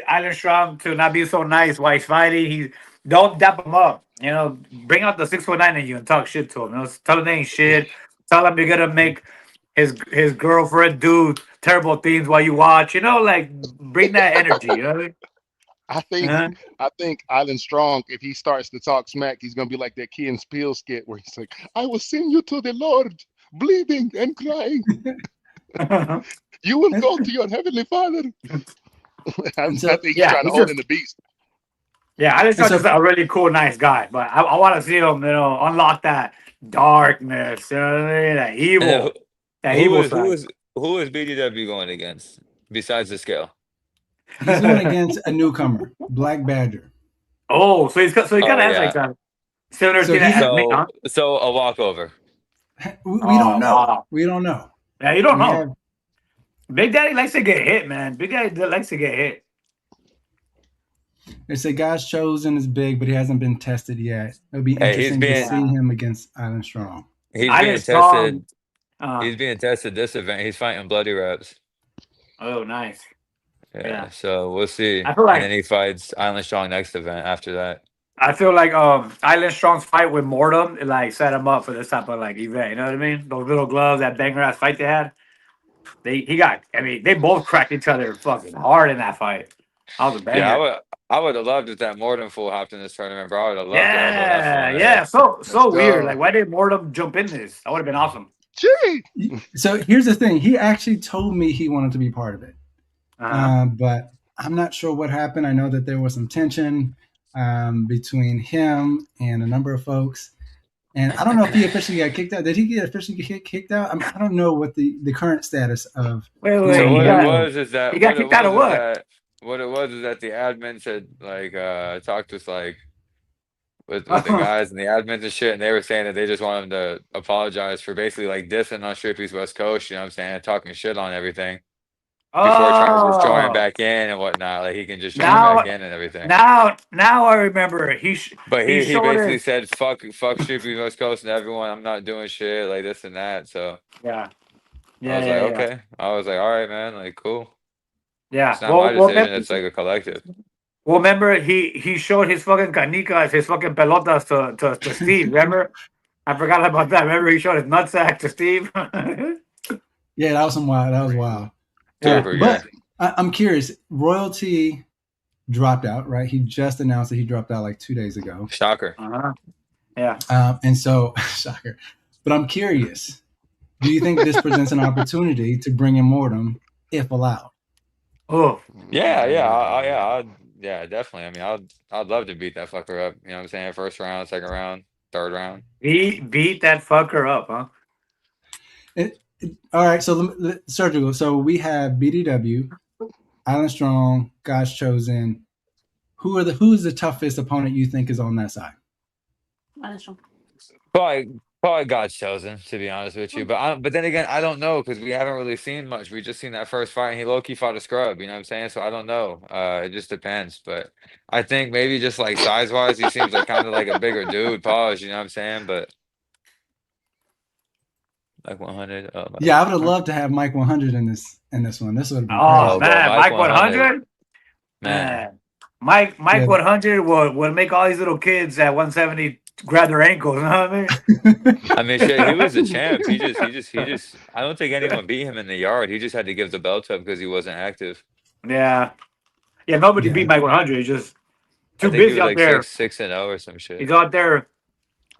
Island Strong to not be so nice while he's fighting. Don't dap him up. Bring out the 619 in you and talk shit to him. Tell him they ain't shit. Tell him you're gonna make his girlfriend do terrible things while you watch. Bring that energy. You know what I mean? I think Island Strong, if he starts to talk smack, he's gonna be like that Key and Peele skit where he's like, "I will sing you to the Lord, bleeding and crying. You will go to your heavenly Father." I think he's trying to hold in the beast. Yeah, Island Strong is a really cool, nice guy, but I want to see him, unlock that darkness. You know what I mean? That evil. Who is BDW going against besides the scale? He's going against a newcomer, Black Badger. Oh, so he kind of has like that similar to that. So a walkover. We don't know. Wow. We don't know. Yeah, you don't know. Big Daddy likes to get hit, man. Big Daddy likes to get hit. They say God's Chosen is big, but he hasn't been tested yet. It'll be interesting to see him against Island Strong. He's being tested. He's being tested this event. He's fighting Bloody Raps. Oh, nice. Yeah. So we'll see. I feel like, and then he fights Island Strong next event after that. I feel like Island Strong's fight with Mortem set him up for this type of event. You know what I mean? Those little gloves, that banger ass fight they had. They both cracked each other fucking hard in that fight. I was a banger. Yeah, I would have loved if that Mortem fool hopped in this tournament, bro. I would have loved it. Yeah. So weird. Like, why did Mortem jump in this? That would have been awesome. Gee. So here's the thing. He actually told me he wanted to be part of it. But I'm not sure what happened. I know that there was some tension between him and a number of folks. And I don't know if he officially got kicked out. Did he get officially get kicked out? I don't know what the current status of. Wait. So what it was is that he got kicked out of what? what it was is that the admin said like talked with like with the guys and the admins and shit, and they were saying that they just want him to apologize for basically like dissing on Streetbeefs West Coast. You know what I'm saying? And talking shit on everything before trying to just join Oh, back in and whatnot. Like he can just join now, back in and everything. now I remember. But He he showed basically it. said fuck Streetbeefs West Coast and everyone. I'm not doing shit like this and that. So Yeah, I yeah, was like, yeah, yeah, okay. I was like, all right, man. Like cool. yeah. It's not my Well, decision. It's like a collective. well, remember he showed his fucking canicas, his fucking pelotas to Steve. Remember? I forgot about that. Remember he showed his nutsack to Steve. Yeah, that was some wild. That was wild. Yeah. Super But gay. I'm curious. Royalty dropped out, right? He just announced that he dropped out like 2 days ago. Shocker. Yeah. And so, shocker. But I'm curious. Do you think this presents an opportunity to bring in Mortem if allowed? Oh, Yeah, yeah, definitely. I mean, I'd love to beat that fucker up. You know what I'm saying? First round, second round, third round. beat that fucker up, huh? All right. So, Surgical. So we have BDW, Island Strong, God's Chosen. Who's the toughest opponent you think is on that side? Probably God's chosen, to be honest with you. But then again, I don't know because we haven't really seen much. We just seen that first fight, and he low key fought a scrub. You know what I'm saying? So I don't know. It just depends. But I think maybe just like size wise, he seems like kind of like a bigger dude. Pause. You know what I'm saying? But like 100. Yeah, I would have loved to have Mike 100 in this one. This would have been Oh crazy. man, Mike Mike 100. Man. Mike Yeah. 100 would make all these little kids at 170 grab their ankles. You know what I mean? I mean, shit, he was a champ. He just. I don't think anyone beat him in the yard. He just had to give the belt up because he wasn't active. Yeah. Nobody beat Mike 100. He's just too I think he busy was out like there. 6-0 or some shit. He's out there.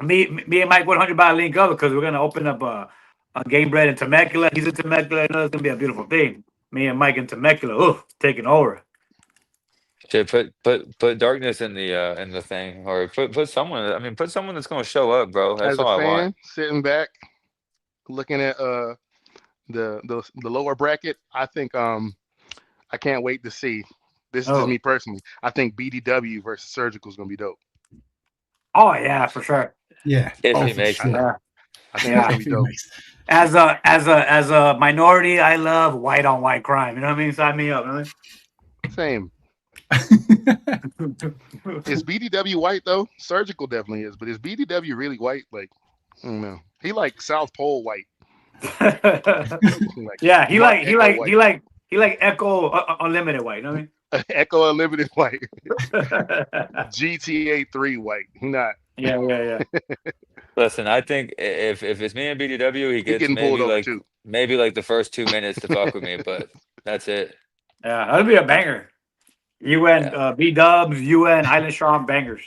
Me and Mike 100 about to link up because we're gonna open up a game bread in Temecula. He's in Temecula. You know, it's gonna be a beautiful thing. Me and Mike in Temecula. Ooh, taking over. Shit, put darkness in the thing, or put someone. I mean, put someone that's gonna show up, bro. That's As a all I fan, want. sitting back, looking at the lower bracket, I think I can't wait to see. This is just me personally. I think BDW versus Surgical is gonna be dope. Oh yeah, for sure. Yeah. If he makes it. I think it's gonna be dope. As a minority, I love white on white crime. You know what I mean? Sign me up. You know what I Same. Is BDW white though? Surgical definitely is, but is BDW really white? Like, I don't know. He like South Pole white. mean? Yeah, he like Echo Unlimited white. You know what I mean? Echo Unlimited white. GTA 3 white. Not. Yeah. Listen, I think if it's me and BDW, he gets maybe like the first 2 minutes to fuck with me, but that's it. Yeah, that'll be a banger. UN B Dubs, UN Island Strong bangers.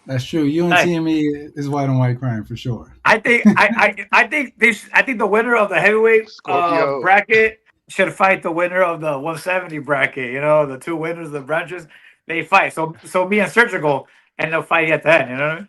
That's true. You and TME is white on white crime for sure. I think the winner of the heavyweight bracket should fight the winner of the 170 bracket. You know, the two winners of the branches, they fight. So me and Surgical end up fighting at the end. You know what I mean?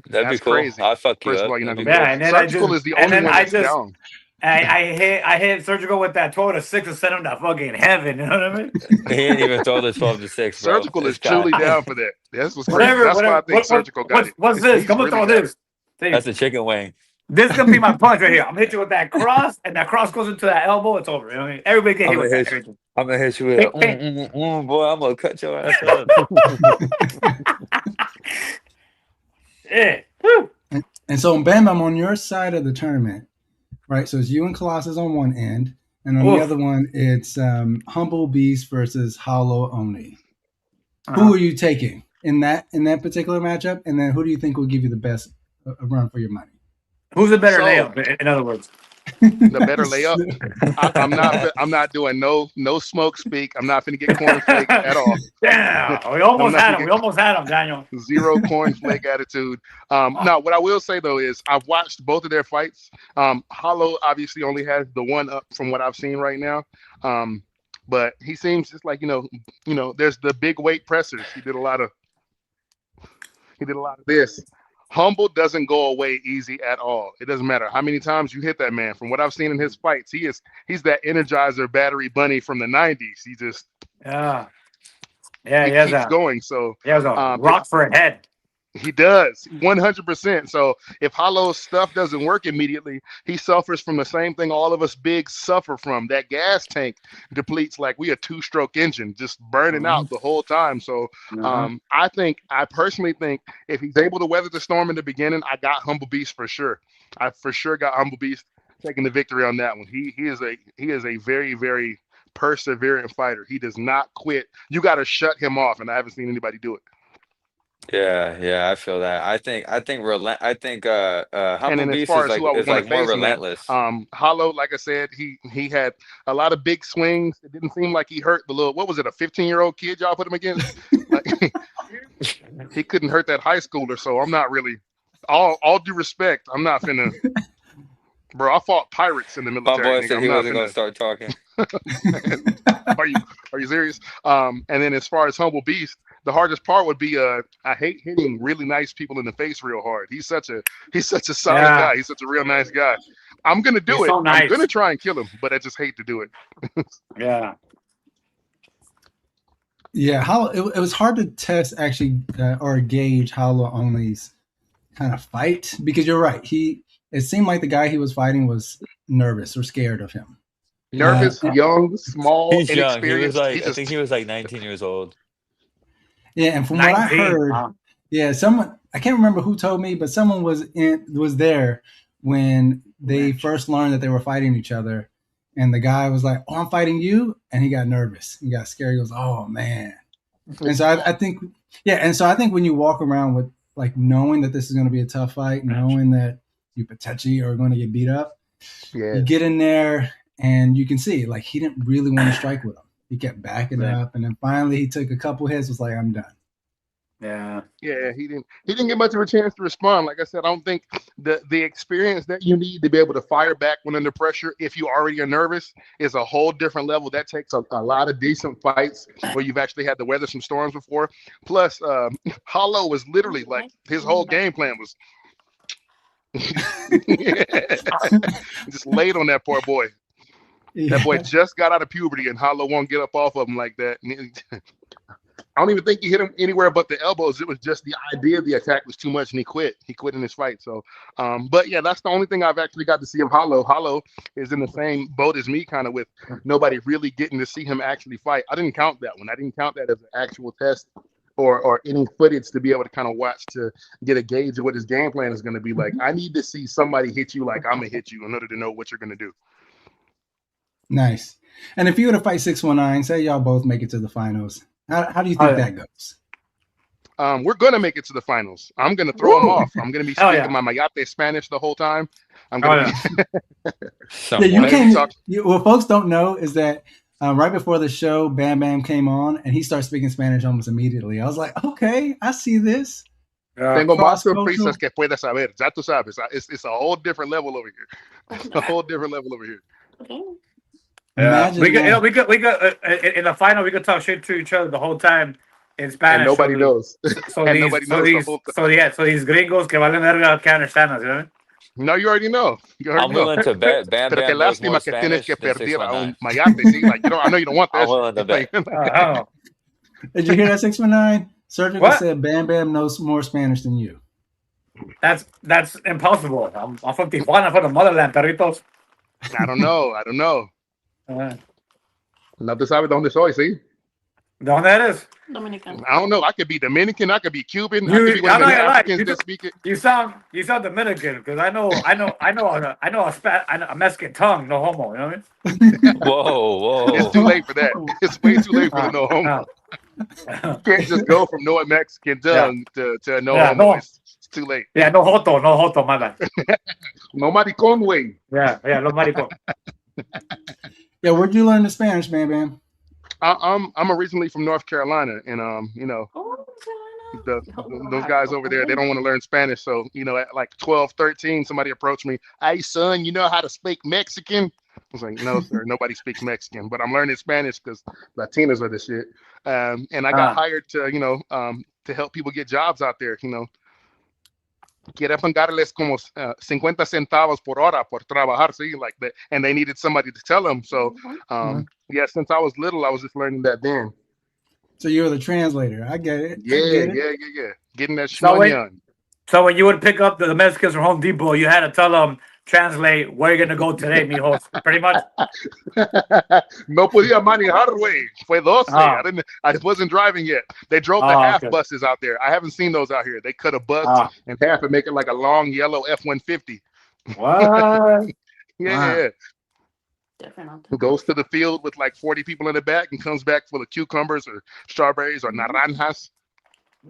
That'd be cool. Crazy. I'll fuck you First up. of all, you're not That'd gonna be be Surgical is the only one that's down. I hit Surgical with that 12-6 and sent him to fucking heaven. You know what I mean? He ain't even throw the 12-6. Bro. Surgical is truly down for that. That's what's crazy. Whatever, That's why I think Surgical got it. What's this? Come on, throw this. That's a chicken wing. This is gonna be my punch right here. I'm gonna hit you with that cross, and that cross goes into that elbow. It's over. You know what I mean? Everybody get hit with that. I'm gonna hit you with boy. I'm gonna cut your ass up. Yeah. And so, Bam, I'm on your side of the tournament, right? So it's you and Colossus on one end, and on the other one, it's Humble Beast versus Hollow Oni. Who are you taking in that particular matchup? And then who do you think will give you the best run for your money? Who's a better layup? In other words, the better layup. I'm not doing no smoke speak. I'm not finna get cornflake at all. Yeah, we almost had him, Daniel. Zero cornflake attitude. Now, what I will say though is I've watched both of their fights. Hollow obviously only has the one up from what I've seen right now. But he seems just like, you know, there's the big weight pressers. He did a lot of this. Humble doesn't go away easy at all. It doesn't matter how many times you hit that man. From what I've seen in his fights, he's that Energizer battery bunny from the '90s. He just he keeps going. So he has a rock for a head. He does 100%. So if Hollow's stuff doesn't work immediately, he suffers from the same thing all of us bigs suffer from. That gas tank depletes like we a 2-stroke engine, just burning out the whole time. So I personally think if he's able to weather the storm in the beginning, I got Humble Beast for sure. I for sure got Humble Beast taking the victory on that one. He is a very, very perseverant fighter. He does not quit. You got to shut him off, and I haven't seen anybody do it. Yeah, I feel that. I think And Humble then as Beast far is as who I was going like to more face in that, relentless. Hollow, like I said, he had a lot of big swings. It didn't seem like he hurt the little, what was it, a 15-year-old kid y'all put him against? Like, he couldn't hurt that high schooler. So I'm not really, all due respect, I'm not finna. Bro, I fought pirates in the military. My boy nigga. said I'm he not wasn't gonna finna. start talking. Are you serious? And then as far as Humble Beast, the hardest part would be I hate hitting really nice people in the face real hard. He's such a solid guy. He's such a real nice guy. I'm gonna do He's it. so nice. I'm gonna try and kill him, but I just hate to do it. Yeah, it was hard to test actually or gauge Hollow Only's kind of fight because you're right. It seemed like the guy he was fighting was nervous or scared of him. Nervous, young, small, He's young. He was inexperienced. like, I think he was like 19 years old. Yeah, and from what I heard, someone, I can't remember who told me, but someone was there when they first learned that they were fighting each other, and the guy was like, "Oh, I'm fighting you," and he got nervous. He got scared. He goes, "Oh man!" And so I think when you walk around with like knowing that this is going to be a tough fight, knowing that you potentially are going to get beat up, you get in there and you can see like he didn't really want to strike with him. He kept backing up, and then finally he took a couple hits. Was like, "I'm done." Yeah, he didn't get much of a chance to respond. Like I said, I don't think the experience that you need to be able to fire back when under pressure, if you already are nervous, is a whole different level. That takes a lot of decent fights where you've actually had to weather some storms before. Plus, Hollow was literally like his whole game plan was just laid on that poor boy. That boy just got out of puberty, and Hollow won't get up off of him like that. I don't even think he hit him anywhere but the elbows. It was just the idea of the attack was too much, and he quit. He quit in his fight. So, but yeah, that's the only thing I've actually got to see of Hollow. Hollow is in the same boat as me, kind of with nobody really getting to see him actually fight. I didn't count that one. I didn't count that as an actual test or any footage to be able to kind of watch to get a gauge of what his game plan is going to be like. I need to see somebody hit you like I'm going to hit you in order to know what you're going to do. Nice. And if you were to fight 619, say y'all both make it to the finals, how do you think that goes? We're going to make it to the finals. I'm going to throw them off. I'm going to be speaking my Mayate Spanish the whole time. I'm going to what folks don't know is that right before the show, Bam Bam came on, and he started speaking Spanish almost immediately. I was like, okay, I see this. Tengo más sorpresas que puedas saber. Ya tú sabes. It's a whole different level over here. A whole different level over here. Okay. Yeah, we could in the final we could talk shit to each other the whole time in Spanish. And nobody knows. So these gringos que valen verga can't understand us, you know? No, you already know. I'm willing to bet Bam Bam knows more Spanish than 619. I know you don't want that. I'm willing to bet. Did you hear that, 619? Surgical said Bam Bam knows more Spanish than you. That's impossible. I'm from Tijuana, from the motherland, perritos. I don't know. No te sabe dónde soy, ¿sí? ¿Dónde eres? Dominican. I don't know. I could be Dominican. I could be Cuban. I could be one of the Africans that speak it. You sound Dominican because I know a Mexican tongue. No homo. You know what I mean? Whoa! It's too late for that. It's way too late for the no homo. You can't just go from no Mexican tongue to no homo. No. It's too late. Yeah, no joto, my bad. No maricón, way. Yeah, no maricón. Yeah, where'd you learn the Spanish, man? I'm originally from North Carolina, and those guys over there, they don't want to learn Spanish. So at like 12, 13, somebody approached me. Hey, son, you know how to speak Mexican? I was like, no, sir, nobody speaks Mexican, but I'm learning Spanish because Latinos are the shit. And I got hired to help people get jobs out there. quiere pagarles como 50 centavos por hora por trabajar, see, like that, and they needed somebody to tell them. So, yeah, since I was little, I was just learning that then. So you're the translator. I get it. Yeah. Getting that shmonyan. So when you would pick up the Mexicans from Home Depot, you had to tell them, translate, where you're going to go today, mijos, pretty much? No podía manejar, güey. Fue 12. I wasn't driving yet. They drove the half buses out there. I haven't seen those out here. They cut a bus in half and make it like a long yellow F-150. What? Yeah. Goes to the field with like 40 people in the back and comes back full of cucumbers or strawberries or naranjas.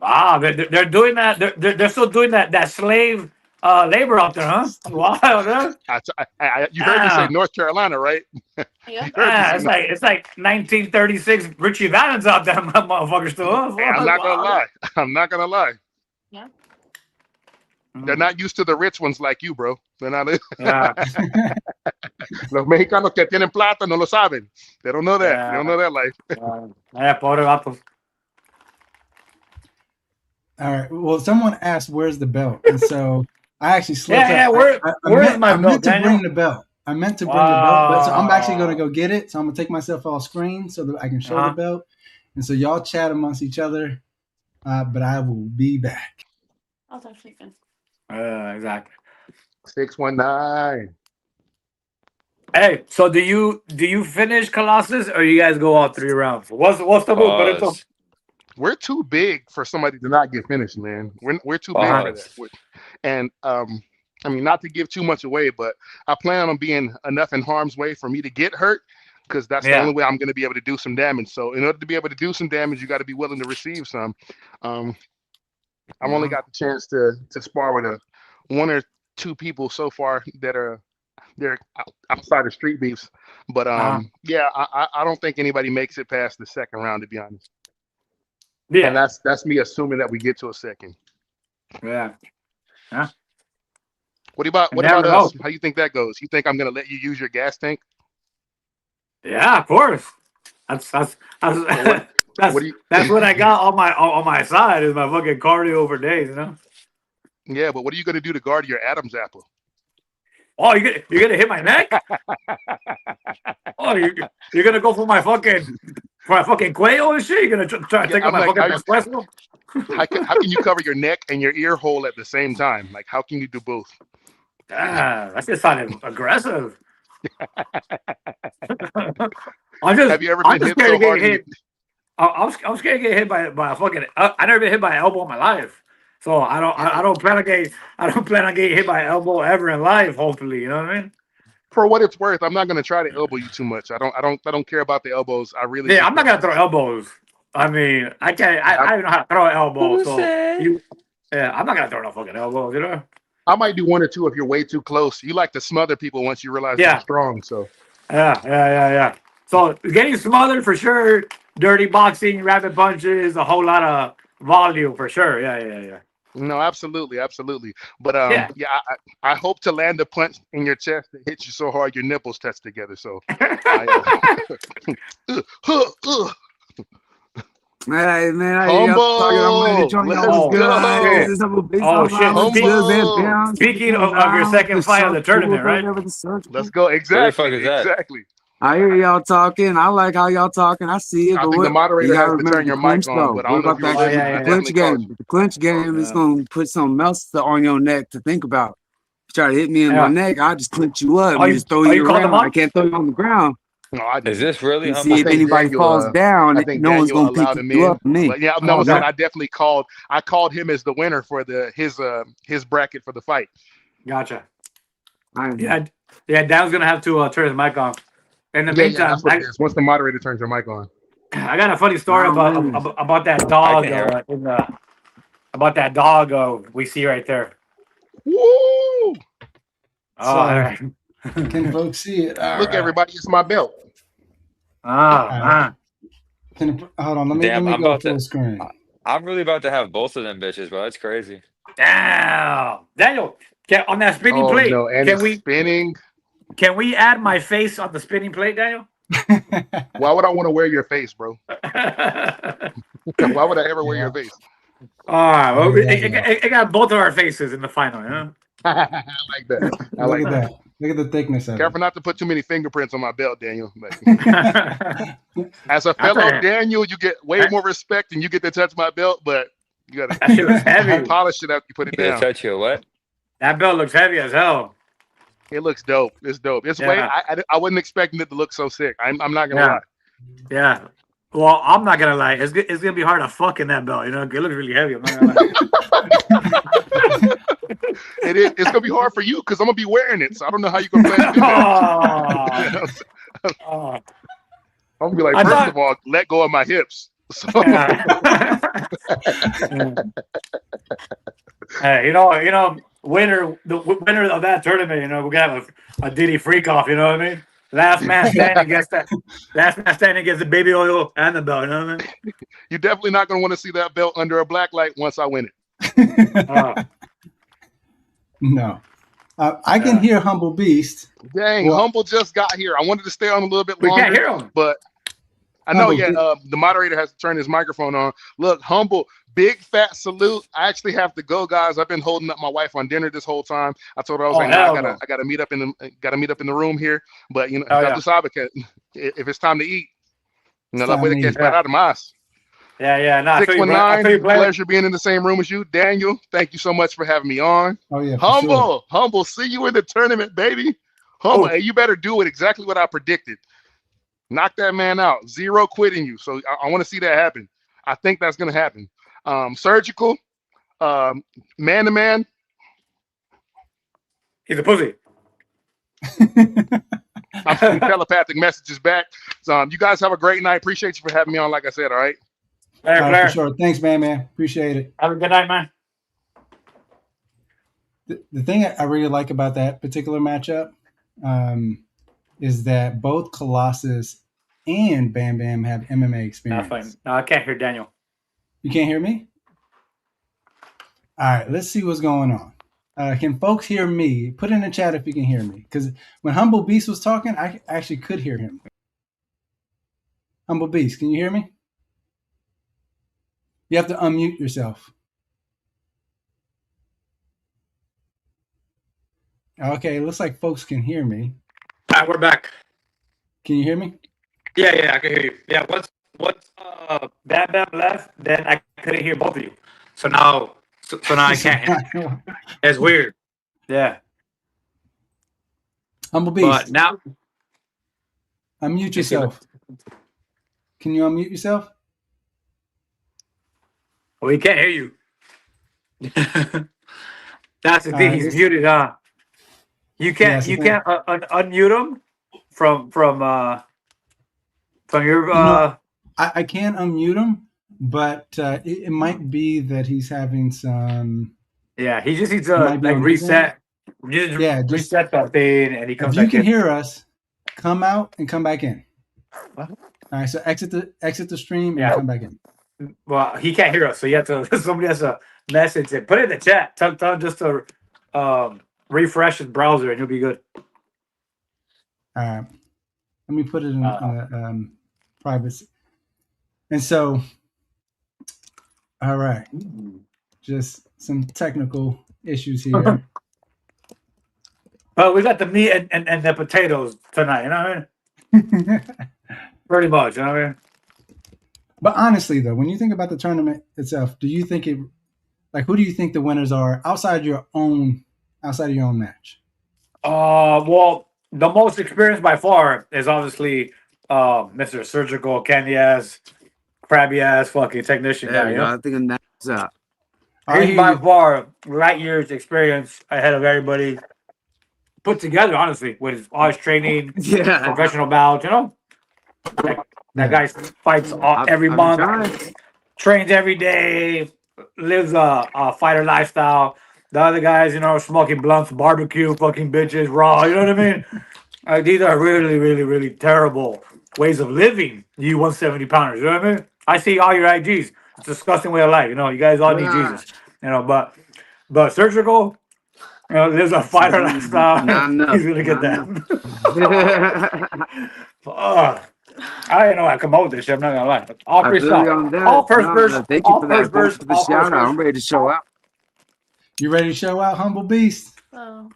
Wow, they're doing that. They're still doing that slave labor out there, huh? Wow, you heard me say North Carolina, right? Yeah, it's like 1936 Richie Valens out there, motherfuckers still. Huh? Hey, I'm not gonna lie. Yeah. They're not used to the rich ones like you, bro. They're not. Yeah. Los mexicanos que tienen plata no lo saben. They don't know that. They don't know that life. Pobre vatos. All right. Well, someone asked, "Where's the belt?" And so I actually slipped up. Yeah. Where's my belt? I meant to bring the belt. But so I'm actually going to go get it. So I'm going to take myself off screen so that I can show the belt. And so y'all chat amongst each other. But I will be back. I'll talk to you again. Exactly. 619. Hey, so do you finish Colossus or you guys go all 3 rounds? What's the move? We're too big for somebody to not get finished, man. We're too big for that. And I mean, not to give too much away, but I plan on being enough in harm's way for me to get hurt, because that's the only way I'm going to be able to do some damage. So in order to be able to do some damage, you got to be willing to receive some. I've only got the chance to spar with 1 or 2 people so far that they're outside of Street Beefs, but yeah, I don't think anybody makes it past the second round, to be honest. Yeah, and that's me assuming that we get to a second. Yeah. What about us? How you think that goes? You think I'm gonna let you use your gas tank? Yeah, of course. That's what I got on my side is my fucking cardio for days, you know. Yeah, but what are you gonna do to guard your Adam's apple? Oh, you're gonna hit my neck? Oh, you're gonna go for my fucking quail and shit? You're gonna try to take out my fucking espresso? How can you cover your neck and your ear hole at the same time? Like, how can you do both? That just sounded aggressive. Have you ever been hit so hard? I'm scared to get hit by a fucking. I never been hit by an elbow in my life, so I don't plan on getting hit by an elbow ever in life. Hopefully, you know what I mean. For what it's worth, I'm not gonna try to elbow you too much. I don't care about the elbows. I really. Yeah, I'm not gonna throw elbows. I mean, I can't. I don't know how to throw an elbow. So I'm not gonna throw no fucking elbows. You know. I might do 1 or 2 if you're way too close. You like to smother people once you realize they're strong. So. Yeah. So getting smothered for sure. Dirty boxing, rabbit punches, a whole lot of volume for sure. Yeah. No, absolutely. But I hope to land a punch in your chest that hits you so hard your nipples touch together. So. Man, Humble. Speaking of your second fight of the tournament, right? Let's go. Exactly. I hear y'all talking. I like how y'all talking. I see it. I think the moderator has to turn your mic on. But I don't know the clinch game. The clinch game is going to put something else on your neck to think about. You try to hit me in my neck, I'll just clinch you up and just throw you around. I can't throw you on the ground. No, is this really? See if anybody falls down, no one's going to pick you up. Me. Yeah, no, I definitely called. I called him as the winner for his bracket for the fight. Gotcha. Yeah. Dan's gonna have to turn his mic on. In the meantime, once the moderator turns your mic on, I got a funny story about that dog. About that dog we see right there. Woo! Can folks see it? Look, everybody, it's my belt. Hold on, let me go full screen. I'm really about to have both of them bitches, bro. That's crazy. Damn, Daniel, on that spinning plate. No, and spinning. Can we add my face on the spinning plate, Daniel? Why would I want to wear your face, bro? Why would I ever wear your face? All right. Well, it got both of our faces in the final, you know? I like that. I like that. Look at the thickness of Careful not to put too many fingerprints on my belt, Daniel. As a fellow Daniel, you get way more respect and you get to touch my belt, but you gotta that shit was heavy. Polish it after you put it down. Touch your what? That belt looks heavy as hell. It looks dope. It's dope. It's way. I wasn't expecting it to look so sick. I'm not gonna lie. Yeah. Well, I'm not gonna lie. It's gonna be hard to fuck in that belt. You know, it looks really heavy. I'm not gonna lie. It is. It's gonna be hard for you because I'm gonna be wearing it. So I don't know how you're gonna plan to do that. I'm gonna be like, first of all, let go of my hips. So. Hey, you know, the winner of that tournament, you know, we're gonna have a Diddy freak off. You know what I mean? Last man standing gets the baby oil and the belt. You know what I mean? You're definitely not gonna want to see that belt under a black light once I win it. No. I can hear Humble Beast. Dang, well, Humble just got here. I wanted to stay on a little bit longer. We can't hear him. But I know, the moderator has to turn his microphone on. Look, Humble, big fat salute. I actually have to go, guys. I've been holding up my wife on dinner this whole time. I told her I gotta meet up in the room here. But you know, if it's time to eat, you know, that way to get out of my ass. Yeah. Nah, 619, pleasure being in the same room as you. Daniel, thank you so much for having me on. Oh, yeah. Humble, see you in the tournament, baby. Humble, hey, you better do it exactly what I predicted. Knock that man out. 0 quitting you. So I want to see that happen. I think that's going to happen. Surgical, man to man. He's a pussy. I'm sending telepathic messages back. So, you guys have a great night. Appreciate you for having me on, like I said, all right? For sure. Thanks, man. Appreciate it. Have a good night, man. The thing I really like about that particular matchup is that both Colossus and Bam Bam have MMA experience. No, I can't hear Daniel. You can't hear me? All right, let's see what's going on. Can folks hear me? Put in the chat if you can hear me. Because when Humble Beast was talking, I actually could hear him. Humble Beast, can you hear me? You have to unmute yourself. Okay, it looks like folks can hear me. All right, we're back. Can you hear me? Yeah, I can hear you. Yeah, once Bam Bam left, then I couldn't hear both of you. So now I can't hear. It's weird. Yeah. Humble Beast. But now, unmute yourself. Can you unmute yourself? We can't hear you. That's the thing. He's muted, huh? You can't unmute him from your. I can unmute him, but it might be that he's having some. Yeah, he just needs to reset. Reset that thing, and he comes. If you can hear us, come out and come back in. What? All right, so exit the stream and come back in. Well, he can't hear us, so somebody has to message it. Put it in the chat. Tell him just to refresh his browser, and he'll be good. All right. Let me put it in privacy. And so, all right, just some technical issues here. Well, we got the meat and the potatoes tonight. You know what I mean? Pretty much. You know what I mean? But honestly, though, when you think about the tournament itself, do you think who do you think the winners are outside of your own match? Well, the most experienced by far is obviously Mr. Surgical, candy ass, crabby ass, fucking technician guy. You know? I think that's up. He's by far right years experience ahead of everybody put together. Honestly, with all his training, professional bouts, you know. That guy fights every month, trains every day, lives a fighter lifestyle. The other guys, you know, smoking blunts, barbecue, fucking bitches, raw. You know what I mean? These are really, really, really terrible ways of living. You 170 pounders. You know what I mean? I see all your IGs. It's a disgusting way of life. You know, you guys all need Jesus. You know, but Surgical, you know, lives a fighter lifestyle. He's gonna get that. I didn't know I come out with this shit. I'm not gonna lie. All I free feel you stuff. on that. All first No, verse. thank you All for first that. Thank verse. you for the All shout first out. verse. I'm ready to show out. You ready to show out, Humble Beast? Oh.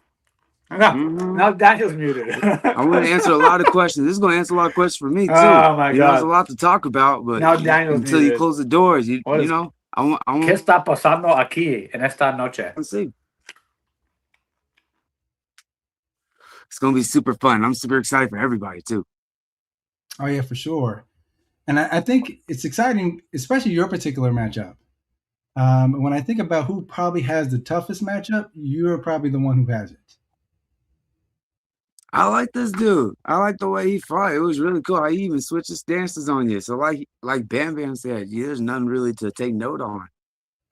No, now Daniel's muted. I'm going to answer a lot of questions. This is going to answer a lot of questions for me too. Oh my There's a god. lot to talk about, but Now Daniel's until you muted. close the doors, you What is- know, I ¿Qué want está pasando aquí en esta noche? to see. It's going to be super fun. I'm super excited for everybody too. Oh yeah, for sure. And I think it's exciting, especially your particular matchup. When I think about who probably has the toughest matchup, you're probably the one who has it. I like this dude. I like the way he fought. It was really cool. He even switched his stances on you. So like Bam Bam said, there's nothing really to take note on.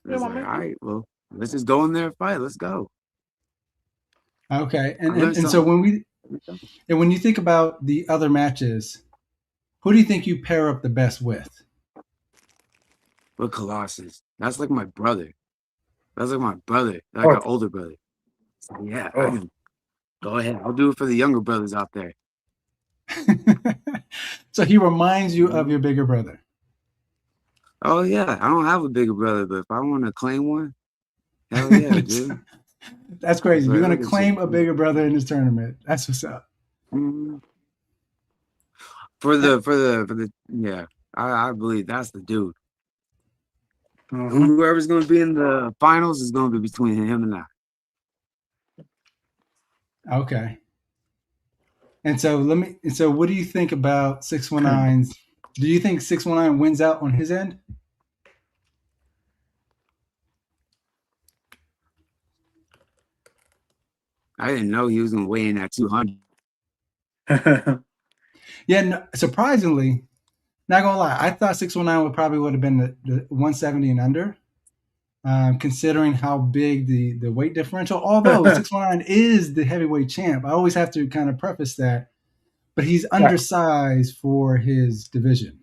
It's like, all right, well, let's just go in there and fight. Let's go. Okay, and so when you think about the other matches, who do you think you pair up the best with? With Colossus. That's like my brother. That's like my brother. Like an older brother. So yeah, I can go ahead. I'll do it for the younger brothers out there. So he reminds you of your bigger brother. Oh yeah, I don't have a bigger brother, but if I want to claim one, hell yeah, dude. That's crazy. You're gonna Look at claim you. a bigger brother in this tournament. That's what's up. Mhm. For the yeah, I believe that's the dude. Whoever's gonna be in the finals is gonna be between him and I. Okay. And so what do you think about 619's? Do you think 619 wins out on his end? I didn't know he was gonna weigh in at 200. Yeah, no, surprisingly, not gonna lie, I thought 619 would have been the 170 and under, considering how big the weight differential. Although 619 is the heavyweight champ, I always have to kind of preface that, but he's undersized for his division.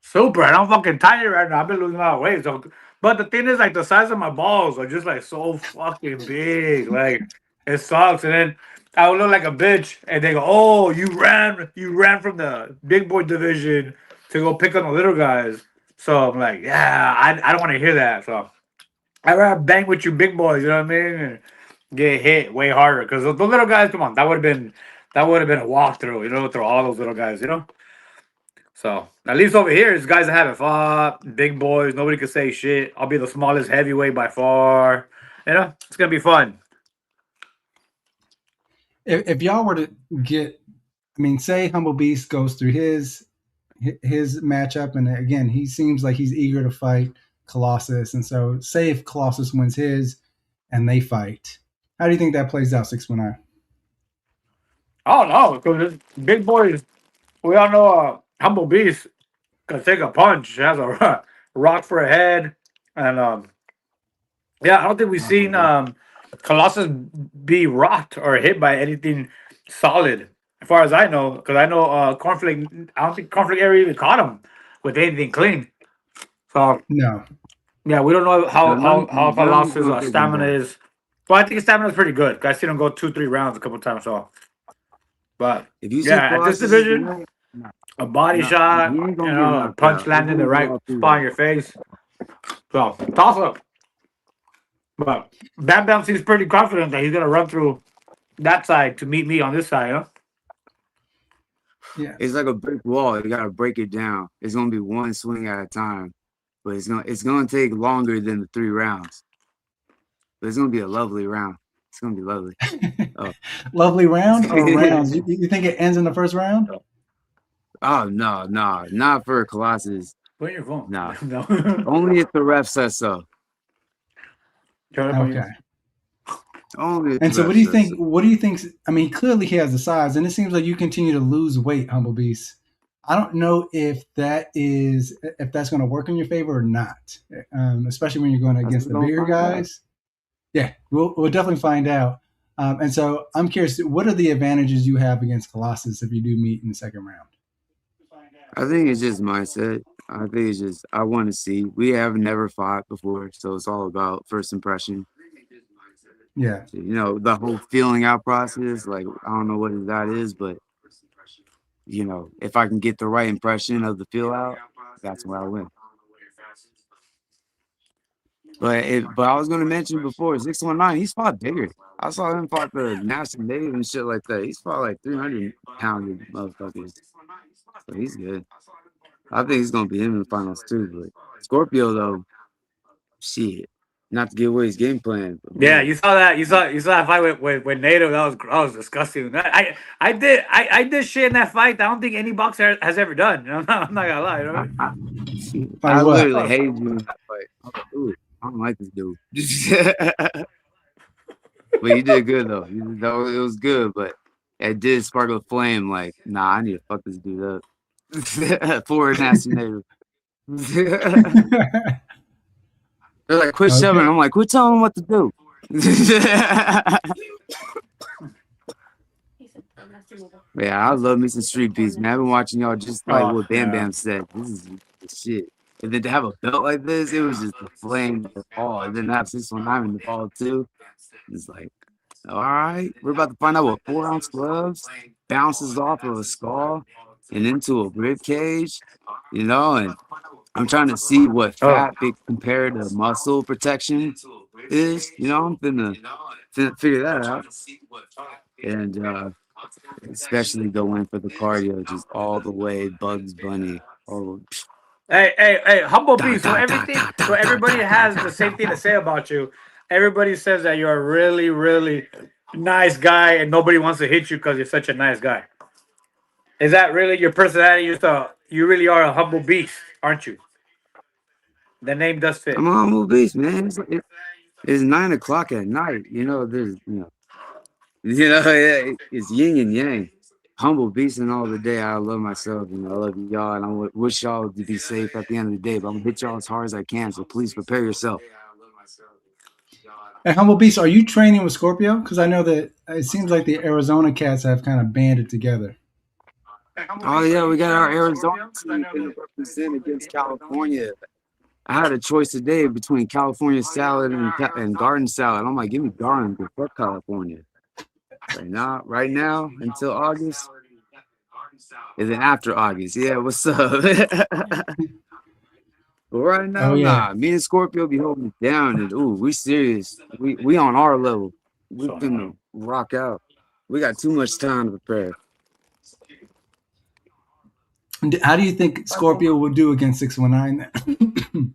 Super, and I'm fucking tired right now. I've been losing a lot of weight. So, but the thing is, like, the size of my balls are just like so fucking big. Like, it sucks. And then I would look like a bitch, and they go, "Oh, you ran from the big boy division to go pick on the little guys." So I'm like, yeah, I don't want to hear that. So I'd rather bang with you big boys. You know what I mean? And get hit way harder because the little guys. Come on, that would have been a walkthrough. You know, through all those little guys. You know. So at least over here, it's guys that haven't fought, big boys. Nobody can say shit. I'll be the smallest heavyweight by far. You know, it's gonna be fun. If y'all were to get, I mean, say Humble Beast goes through his matchup, and again, he seems like he's eager to fight Colossus, and so say if Colossus wins his, and they fight, how do you think that plays out? 619. Oh no, because big boys. We all know Humble Beast can take a punch. Has a rock for a head, and yeah, I don't think we've seen Colossus be rocked or hit by anything solid, as far as I know. Because I know Conflict. I don't think Conflict ever even caught him with anything clean. So No. Yeah, we don't know how Colossus' stamina is. But I think his stamina is pretty good. I've seen him go 2-3 rounds a couple times. So, but If you see yeah, at this Colossus division, a body shot, he you ain't gonna get know, a knocked punch out. landing in the He's right gonna go spot in your face. So toss up. But Bam Bam seems pretty confident that he's gonna run through that side to meet me on this side, huh? Yeah. It's like a brick wall. You gotta break it down. It's gonna be one swing at a time, but it's gonna take longer than the 3 rounds. But it's gonna be a lovely round. It's gonna be lovely. Oh. Lovely round or rounds? You think it ends in the first round? Oh no, not for Colossus. Put in your phone. No. No. Only if the ref says so. Okay. Only if And the so, ref what do you says think? so. What do you think? I mean, clearly he has the size, and it seems like you continue to lose weight, Humble Beast. I don't know if that's going to work in your favor or not, especially when you're going against the bigger guys. Yeah, we'll definitely find out. And so I'm curious, what are the advantages you have against Colossus if you do meet in the second round? I think it's just mindset. I think it's just I want to see. We have never fought before, so it's all about first impression. Yeah. So, the whole feeling out process. Like I don't know what that is, but you know, if I can get the right impression of the feel out, that's where I win. But I was gonna mention before 619, he's fought bigger. I saw him fight the National Native and shit like that. He's fought like 300-pound motherfuckers. So he's good. I think he's gonna be him in the finals too. But Scorpio though, shit. Not to give away his game plan. But yeah, you saw that. You saw that fight with Nato. That was disgusting. I did shit in that fight. I don't think any boxer has ever done. You know? I'm not gonna lie. You know? I literally hated you in that fight. I was like, ooh, I don't like this dude. But you did good though. It was good, but it did spark a flame. Like, nah, I need to fuck this dude up for a national. They're like, quit shoving. I'm like, quit telling him what to do. Yeah, I love me some Street Beefs, man. I've been watching y'all just like what Bam Bam said. This is the shit. And then to have a belt like this, it was just the flame, the ball. And then to have 619 in the ball too. It's like, all right, we're about to find out what 4-ounce gloves bounces off of a skull and into a rib cage, you know, and I'm trying to see what fat compared to muscle protection is. You know, I'm finna figure that out. And especially go in for the cardio, just all the way Bugs Bunny. Oh, hey, Humble Beast. So everybody has the same thing to say about you. Everybody says that you're a really, really nice guy and nobody wants to hit you because you're such a nice guy. Is that really your personality? You really are a humble beast, aren't you? The name does fit. I'm a humble beast, man. It's 9 o'clock at night. You know, it's yin and yang. Humble beast and all the day. I love myself and I love y'all. And I wish y'all to be safe at the end of the day. But I'm gonna hit y'all as hard as I can. So please prepare yourself. Hey, Humble Beast, are you training with Scorpio? Because I know that it seems like the Arizona cats have kind of banded together. Oh yeah, we got our Arizona team to represent against California. I had a choice today between California salad and garden salad. I'm like, give me garden, but fuck California. Right now, until August, and then after August, yeah, what's up? But right now, nah, me and Scorpio be holding it down, and we serious. We on our level. We finna rock out. We got too much time to prepare. How do you think Scorpio will do against 619?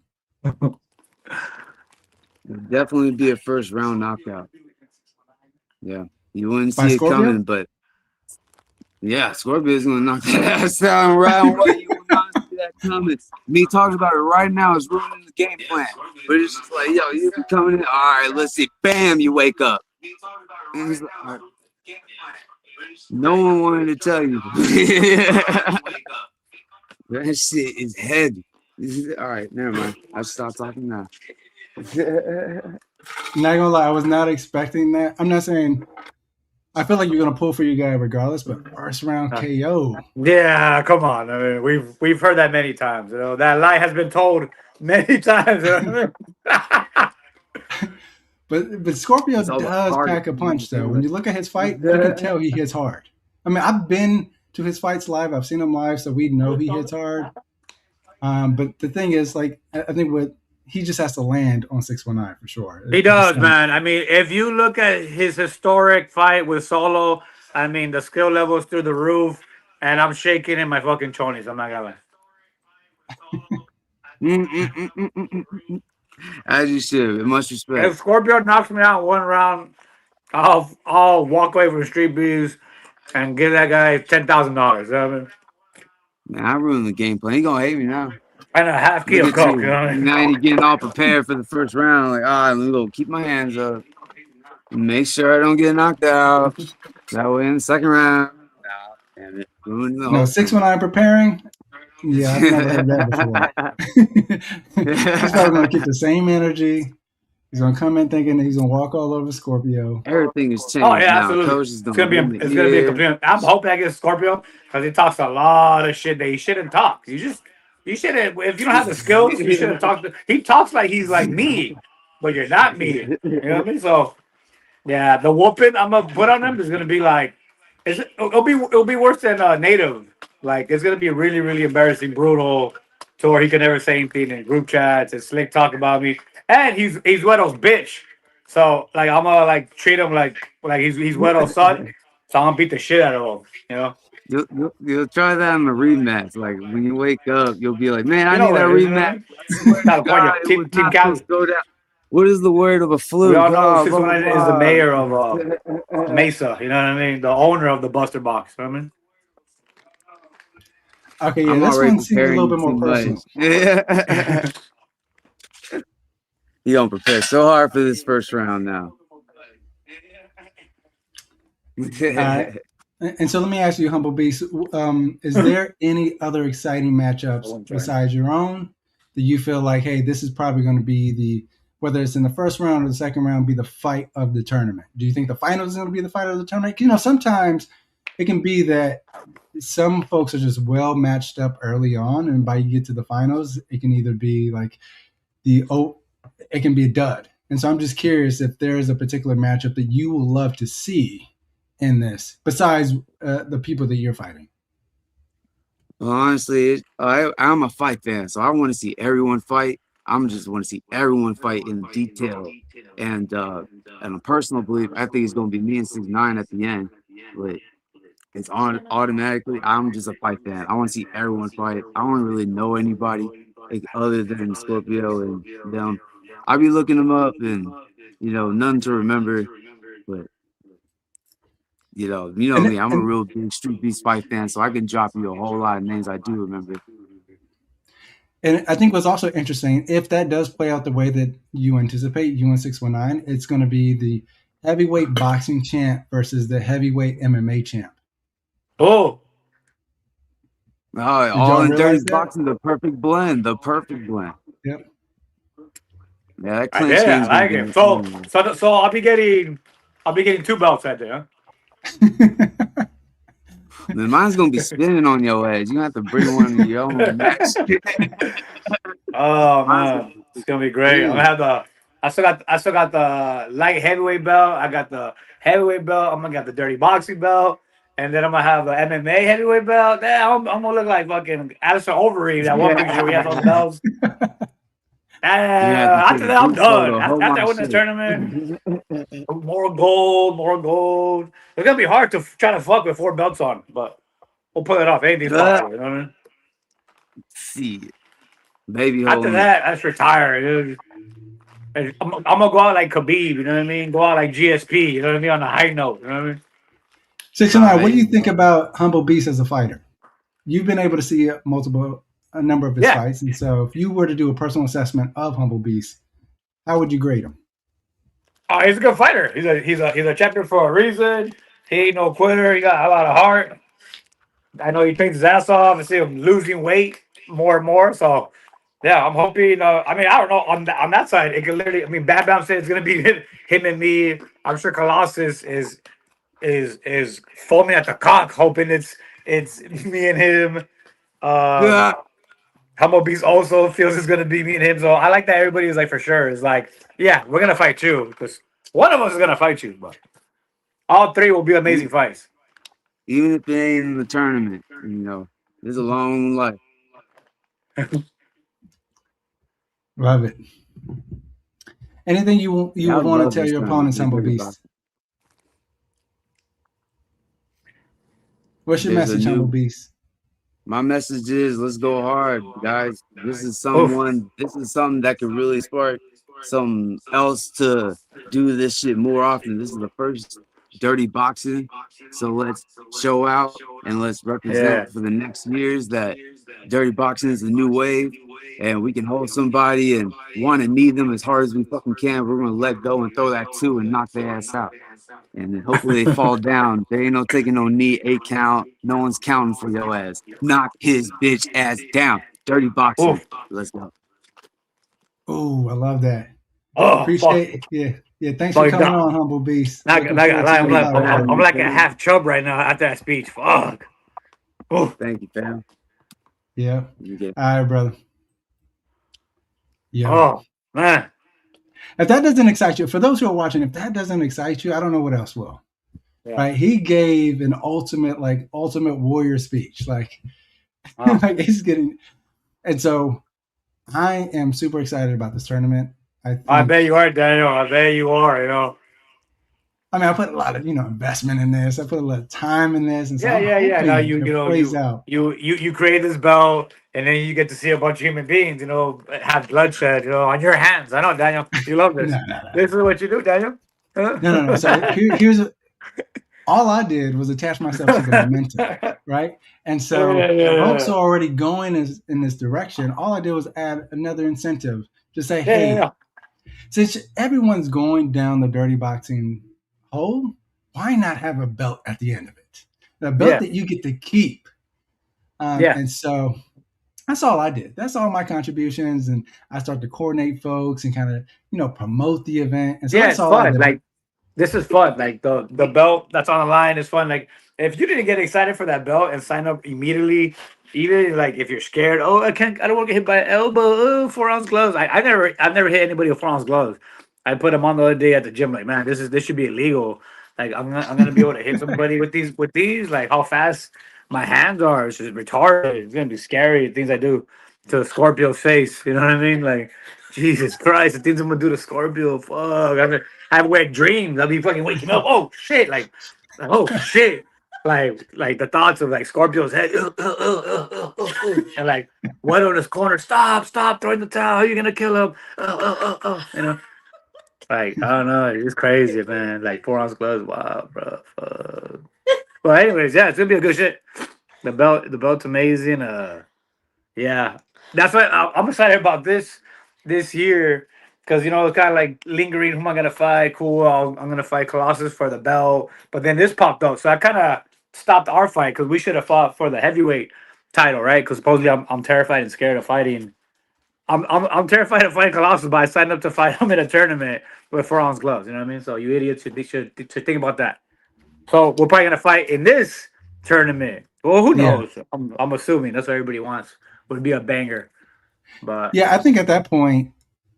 Definitely be a first round knockout. Yeah, you wouldn't see it coming, but yeah, Scorpio's gonna knock that ass down right away. You will not see that coming. Me talking about it right now is ruining the game plan. But it's just like, yo, you be coming in. All right, let's see. Bam, you wake up. And it's like, all right. No one wanted to tell you. That shit is heavy. All right, never mind. I'll stop talking now. Not gonna lie, I was not expecting that. I'm not saying I feel like you're gonna pull for your guy regardless, but first round KO. Yeah, come on. I mean, we've heard that many times. You know, that lie has been told many times. You know? But Scorpio does pack a punch, though. When you look at his fight, you can tell he hits hard. I mean, I've been to his fights live. I've seen him live, so we know he hits hard. But the thing is, like, I think he just has to land on 619 for sure. He does, man. I mean, if you look at his historic fight with Solo, I mean, the skill level is through the roof, and I'm shaking in my fucking chonies. I'm not gonna lie. As you should. Much respect. If Scorpio knocks me out one round, I'll walk away from Street Beefs and give that guy $10,000. You know what I mean? Man, I ruined the game plan. He gonna hate me now. And a half kilo coke. You know what I mean? Now he's getting all prepared for the first round. Like, all right, let me go keep my hands up. Make sure I don't get knocked out. That way in the second round. Damn it. No, 619 preparing. Yeah, I've never heard that before. He's probably going to keep the same energy. He's going to come in thinking he's going to walk all over Scorpio. Everything is changing. Oh, yeah, absolutely. It's going to be a complete. I'm hoping I get Scorpio because he talks a lot of shit that he shouldn't talk. You shouldn't. If you don't have the skills, you shouldn't talk. He talks like he's like me, but you're not me. You know what I mean? So, yeah, the whooping I'm going to put on him is going to be like It'll be worse than native. Like it's gonna be really really embarrassing, brutal, to where he can never say anything in group chats and slick talk about me. And he's Wedo's bitch. So like I'm gonna like treat him like he's Wedo's son. So I'm gonna beat the shit out of him. You know. You'll try that in the rematch. Like when you wake up, you'll be like, "Man, I You know need what that it is, you rematch. know? I swear to California, God, it was Team not supposed Cali. to go down. What is the word of a We fluke? all know Oh, blah blah 619 is the mayor of blah." Mesa. You know what I mean? The owner of the Buster Box. You know what I mean? Okay, yeah, I'm this already one seems a preparing little you bit more too much. personal. Yeah. You don't prepare so hard for this first round now. All right. And so let me ask you, Humble Beast, is there any other exciting matchups besides your own that you feel like, hey, this is probably going to be whether it's in the first round or the second round, be the fight of the tournament? Do you think the final is going to be the fight of the tournament? Sometimes it can be that some folks are just well matched up early on, and by you get to the finals, it can either be like it can be a dud. And so I'm just curious if there is a particular matchup that you will love to see in this, besides the people that you're fighting. Well, honestly, I'm a fight fan, so I want to see everyone fight. I'm just want to see everyone fight in detail, and a personal belief, I think it's going to be me and 6ix9ine at the end. But it's on automatically. I'm just a fight fan. I want to see everyone fight. I don't really know anybody like, other than Scorpio and them. I'll be looking them up, and none to remember. But me. I'm a real big Streetbeefs fight fan, so I can drop you a whole lot of names I do remember. And I think what's also interesting, if that does play out the way that you anticipate, you and 619, it's going to be the heavyweight boxing champ versus the heavyweight MMA champ. Oh, all in dirty boxing, the perfect blend. Yep. Yeah, that clinch game's I like it. So I'll be getting 2 belts that day, huh? Man, mine's gonna be spinning on your ass. You have to bring one of your own match. Oh man, it's gonna be great. I'm gonna have I still got the light heavyweight belt. I got the heavyweight belt. I'm gonna get the dirty boxing belt, and then I'm gonna have the MMA heavyweight belt. Yeah, I'm gonna look like fucking Alistair Overeem. That one picture we have those belts. After that, I'm done. After I win this tournament, more gold. It's gonna be hard to try to fuck with 4 belts on, but we'll pull it off. Anything's possible, you know what I mean? See, baby. After that, I just retire, dude. I'm gonna go out like Khabib, you know what I mean? Go out like GSP, you know what I mean? On a high note, you know what I mean? 6ix9ine, what do you think about Humble Beast as a fighter? You've been able to see a number of his fights, and so if you were to do a personal assessment of Humble Beast, how would you grade him? He's a good fighter. He's a champion for a reason. He ain't no quitter. He got a lot of heart. I know he trains his ass off. I see him losing weight more and more. So yeah, I'm hoping. I don't know on that side. It could literally. Bam Bam said it's gonna be him and me. I'm sure Colossus is foaming at the cock, hoping it's me and him. Humble Beast also feels it's gonna be me and him. So I like that everybody is like for sure. Is like, yeah, we're gonna fight too because one of us is gonna fight you, but all 3 will be amazing fights. Even if it ain't in the tournament, it's a long life. Love it. Anything you would want to tell your opponents, Humble Beast? What's your message, Humble Beast? My message is let's go hard, guys. This is something that could really spark something else to do this shit more often. This is the first dirty boxing. So let's show out and let's represent for the next years that dirty boxing is the new wave and we can hold somebody and want to knee them as hard as we fucking can. We're gonna let go and throw that 2 and knock their ass out. And then hopefully they fall down. There ain't no taking no knee, 8 count. No one's counting for your ass. Knock his bitch ass down. Dirty boxing. Oof. Let's go. Oh, I love that. Appreciate it. Yeah. Thanks for coming on, Humble Beast. I'm like a half chub right now after that speech. Fuck. Oh, thank you, fam. Yeah. All right, brother. Yeah. Oh, man. If that doesn't excite you, for those who are watching, if that doesn't excite you, I don't know what else will. right? He gave an ultimate warrior speech, like like he's getting, and so I am super excited about this tournament. I bet you are, Daniel. I bet you are. I mean, I put a lot of investment in this. I put a lot of time in this, and so I'm Yeah. Now hoping it plays out. You create this belt, and then you get to see a bunch of human beings, have bloodshed, on your hands. I know, Daniel. You love this. No. This is what you do, Daniel. No. So here's all I did was attach myself to the momentum, right? And so folks are already going in this direction. All I did was add another incentive to say, hey, since everyone's going down the dirty boxing hole, why not have a belt at the end of it? A belt that you get to keep. And so that's all I did. That's all my contributions. And I started to coordinate folks and kind of, promote the event. And so that's all fun. I did. Like, this is fun. Like the belt that's on the line is fun. Like, if you didn't get excited for that belt and sign up immediately, even like if you're scared, I don't want to get hit by an elbow, 4-ounce gloves. I've never hit anybody with 4-ounce gloves. I put them on the other day at the gym. Like, man, this should be illegal. Like, I'm gonna be able to hit somebody with these. Like, how fast my hands are. It's just retarded. It's gonna be scary. The things I do to Scorpio's face. You know what I mean? Like, Jesus Christ, the things I'm gonna do to Scorpio. Fuck. I have wet dreams. I'll be fucking waking up. Oh shit! Like oh shit! Like the thoughts of like Scorpio's head, and like what on this corner? Stop! Throwing the towel. You're gonna kill him. Like, I don't know. It's crazy, man. Like 4-ounce gloves. Wow, bro. Fuck. Well, anyways, yeah, it's gonna be a good shit. The belt's amazing. Yeah, that's why I'm excited about this year. Because, it's kind of like lingering. Who am I going to fight? Cool. I'm going to fight Colossus for the belt. But then this popped up. So I kind of stopped our fight because we should have fought for the heavyweight title, right? Because supposedly I'm terrified and scared of fighting. I'm terrified of fighting Colossus, but I signed up to fight him in a tournament with 4-ounce gloves. You know what I mean? So you idiots should think about that. So we're probably going to fight in this tournament. Well, who knows? Yeah. I'm assuming that's what everybody wants. Would be a banger. But yeah, I think at that point,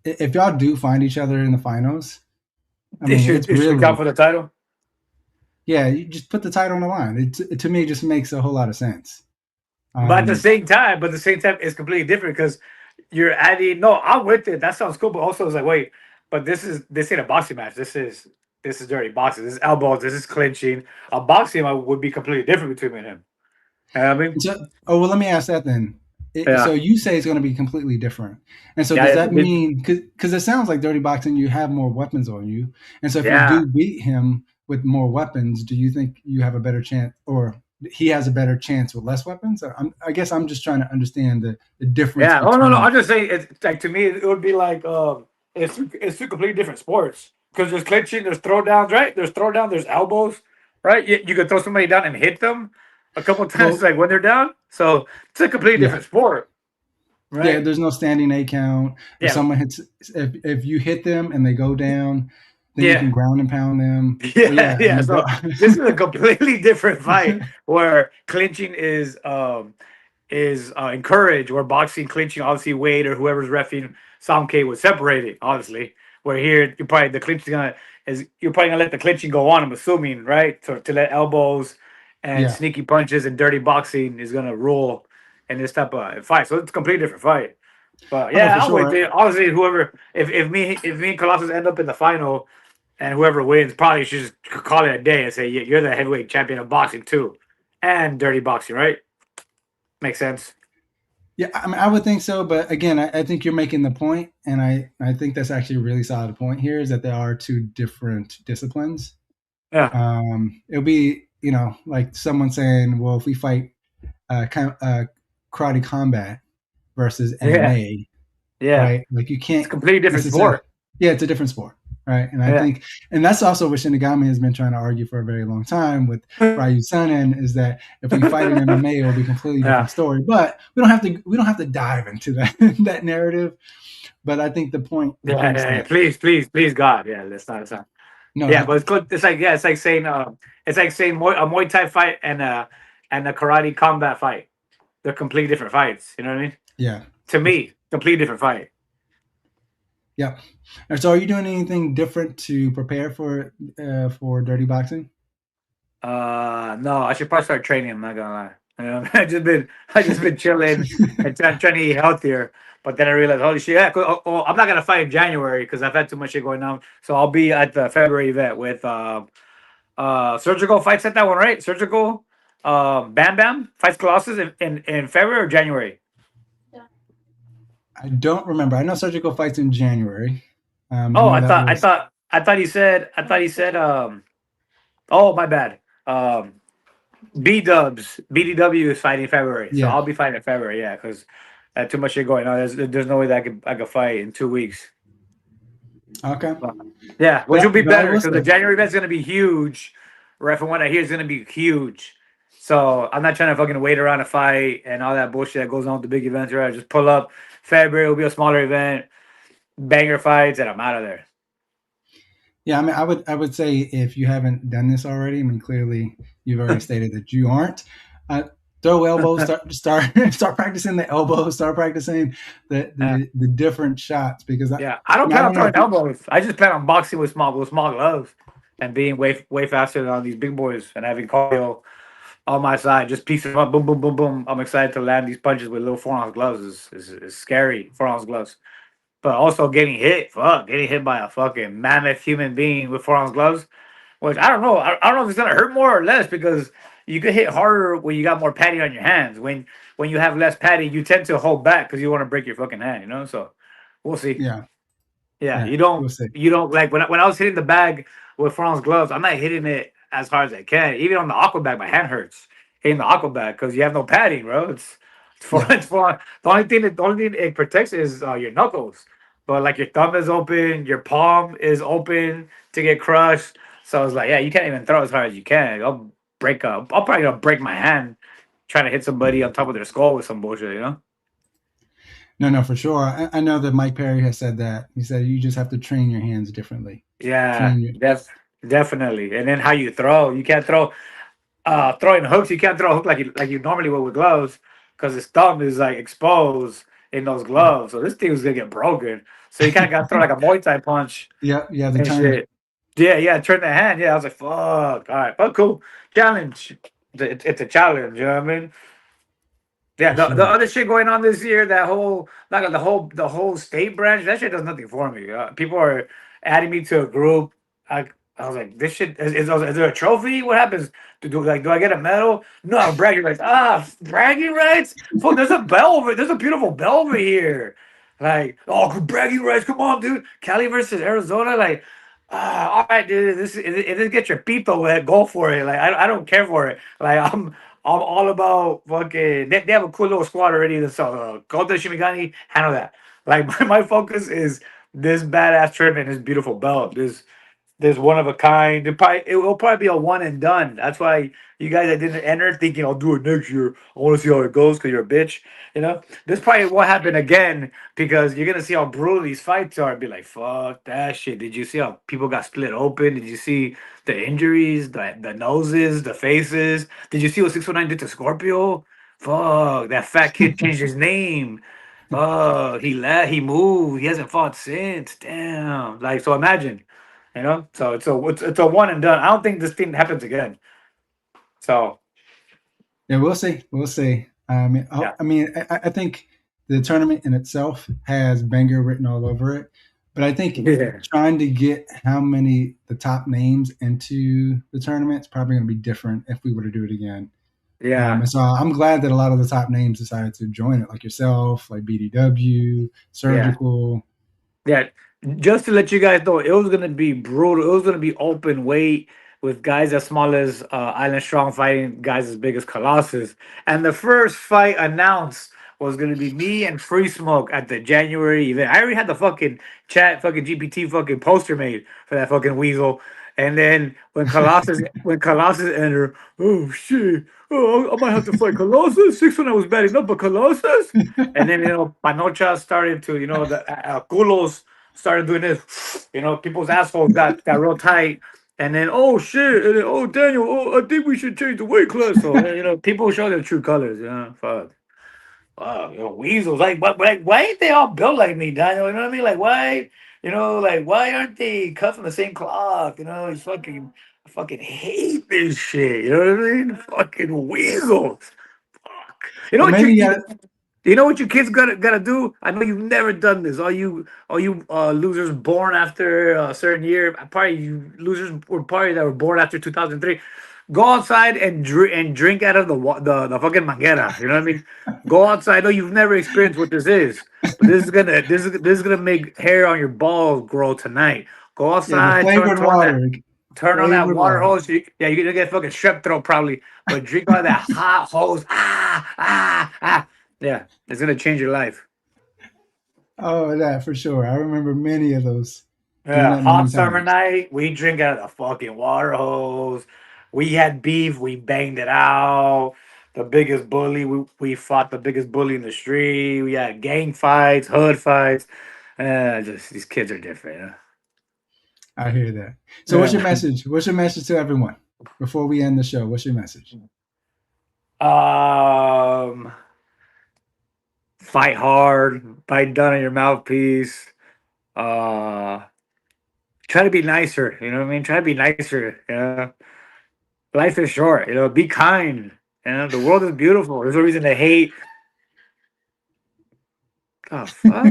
if y'all do find each other in the finals, they should count for the title. Yeah, you just put the title on the line. To me, it just makes a whole lot of sense. But at the same time, it's completely different because you're adding. No, I'm with it. That sounds cool. But also, it's like, wait, but this ain't a boxing match. This is dirty boxing. This is elbows. This is clinching. A boxing match would be completely different between me and him. You know what I mean? Well, let me ask that then. So you say it's going to be completely different, and so does that mean because it sounds like dirty boxing you have more weapons on you, and so if you do beat him with more weapons, do you think you have a better chance, or he has a better chance with less weapons? I guess I'm just trying to understand the difference. Yeah. Oh no. I'm just saying it's like to me it would be like it's two completely different sports because there's clinching, there's throwdowns, right? There's throwdown, there's elbows, right? You could throw somebody down and hit them a couple of times, like when they're down. So it's a completely different sport, right? Yeah, there's no standing A count. If someone hits, if you hit them and they go down, then you can ground and pound them. Yeah. So this is a completely different fight where clinching is encouraged. Where boxing, clinching, obviously Wade or whoever's reffing Samke would separate it, obviously. Where here you're probably gonna let the clinching go on. I'm assuming, right? To let elbows and sneaky punches and dirty boxing is gonna rule in this type of fight. So it's a completely different fight. But I'm with it. Obviously, whoever if me and Colossus end up in the final and whoever wins probably should just call it a day and say you're the heavyweight champion of boxing too. And dirty boxing, right? Makes sense. Yeah, I mean I would think so, but again, I think you're making the point, and I think that's actually a really solid point here is that there are two different disciplines. Yeah. It'll be like someone saying, well, if we fight karate combat versus MMA, right? Like you can't. It's a completely different sport. Yeah, it's a different sport, right? And I think, and that's also what Shinigami has been trying to argue for a very long time with Ryu Sonnen is that if we fight in MMA, it will be a completely different story. But we don't have to dive into that narrative. But I think the point. Please, God, let's not. No, but it's like saying a Muay Thai fight and a karate combat fight. They're completely different fights. You know what I mean? Yeah. To me, completely different fight. Yeah. And so, are you doing anything different to prepare for dirty boxing? No, I should probably start training. I'm not gonna lie. I just been chilling and trying to eat healthier. But then I realized, holy shit, yeah, I'm not gonna fight in January because I've had too much shit going on. So I'll be at the February event with Surgical fights at that one, right? Surgical, Bam Bam fights Colossus in February or January. I don't remember. I know Surgical fights in January. Oh, I know that was. I thought he said. Oh, my bad. B Dubs BDW is fighting February, so Yeah. I'll be fighting in February. Yeah, because I had too much shit going on. There's no way that I could fight in 2 weeks. Okay. Yeah, which will be But I better will because the say, January event's gonna be huge. Right, from what I hear, it's gonna be huge. So I'm not trying to fucking wait around a fight and all that bullshit that goes on with the big events. Right, just pull up. February will be a smaller event, banger fights, and I'm out of there. yeah, I mean, I would say if you haven't done this already, I mean, clearly you've already stated that you aren't. Throw elbows, start practicing the elbows, start practicing the different shots because Yeah, I don't plan on throwing elbows. I just plan on boxing with small gloves and being way faster than all these big boys and having cardio on my side. Just piece them up, boom, boom, boom, boom. I'm excited to land these punches with little 4-ounce gloves. Is scary, 4-ounce gloves. But also getting hit by a fucking mammoth human being with 4-ounce gloves, which I don't know. I don't know if it's gonna hurt more or less because you could hit harder when you got more padding on your hands. When you have less padding, you tend to hold back because you want to break your fucking hand. You know, so we'll see. Yeah. Yeah, Yeah, we'll see. you don't like when I was hitting the bag with Franz gloves, I'm not hitting it as hard as I can. Even on the aqua bag, my hand hurts hitting the aqua bag because you have no padding, bro. It's for Yeah. it's for the only thing it protects is your knuckles. But like your thumb is open, your palm is open to get crushed. So I was like, yeah, you can't even throw as hard as you can. I'll probably gonna break my hand trying to hit somebody on top of their skull with some bullshit, you know? No, for sure. I know that Mike Perry has said that. He said you just have to train your hands differently. Yeah, Train your, definitely. And then how you throw. You can't throw throwing hooks. You can't throw a hook like you normally would with gloves because his thumb is like exposed in those yeah. gloves. So this thing was gonna get broken. So you kind of got to throw like a Muay Thai punch Yeah, yeah, the and turn. shit. Yeah, turn the hand. Yeah, I was like, fuck. All right, but cool. Challenge. It's a challenge. You know what I mean? Yeah, For the sure. other shit going on this year, that whole like the whole state branch, that shit does nothing for me. People are adding me to a group. I was like, this shit is there a trophy? What happens? Do I get a medal? No, bragging rights. Bragging rights. Fuck, there's a bell over. There's a beautiful bell over here. Like, oh, bragging rights. Come on, dude. Cali versus Arizona. Like, all right, dude. If this gets your pito wet, go for it. Like, I don't care for it. Like, I'm all about fucking. They have a cool little squad already. So, Kota Shimigani, handle that. Like, my focus is this badass tournament, this beautiful belt. This one of a kind. It will probably be a one and done. That's why you guys that didn't enter thinking I'll do it next year. I want to see how it goes because you're a bitch. You know, this probably won't happen again because you're gonna see how brutal these fights are and be like, fuck that shit. Did you see how people got split open? Did you see the injuries, the noses, the faces? Did you see what 619 did to Scorpio? Fuck, that fat kid changed his name. Oh, he moved. He hasn't fought since. Damn. Like, so imagine. You know, so it's a one and done. I don't think this thing happens again. So Yeah, we'll see. We'll see. yeah, I mean, I think the tournament in itself has banger written all over it, but I think yeah, trying to get how many the top names into the tournament is probably going to be different if we were to do it again. yeah, And so I'm glad that a lot of the top names decided to join it, like yourself, like BDW, yeah. Surgical. Yeah, just to let you guys know, it was gonna be brutal. It was gonna be open weight with guys as small as Island Strong fighting guys as big as Colossus. And the first fight announced was gonna be me and Free Smoke at the January event. I already had the fucking chat, fucking GPT, fucking poster made for that fucking weasel. And then when Colossus entered, oh shit, oh I might have to fight Colossus. Six when I was batting up, but Colossus. And then Panocha started to the culos started doing this. People's assholes got real tight. And then oh shit, and then oh Daniel, oh I think we should change the weight class. So people show their true colors. Fuck. Wow, weasels. Like, why ain't they all built like me, Daniel? You know what I mean? Like, why? Like, why aren't they cut from the same cloth? He's fucking fucking hate this shit. You know what I mean? Fucking weasels. Fuck. You know what you know what you kids gotta do? I know you've never done this. All you losers born after a certain year, probably you losers were probably that were born after 2003. Go outside and drink out of the fucking manguera. You know what I mean? Go outside. I know you've never experienced what this is, but this is gonna make hair on your balls grow tonight. Go outside, turn on that water hose. You're gonna get fucking strep throat probably, but drink out of that hot hose. Yeah, it's gonna change your life. Oh, that for sure. I remember many of those. Yeah, hot summer night, we drink out of the fucking water hose. We had beef, we banged it out. The biggest bully, we fought the biggest bully in the street. We had gang fights, hood fights. Just these kids are different. Huh? I hear that. So what's your message? What's your message to everyone before we end the show? What's your message? Fight hard, bite down on your mouthpiece. Try to be nicer, you know what I mean? Try to be nicer, you know. Life is short, you know, be kind. You know, the world is beautiful. There's no reason to hate. Oh fuck.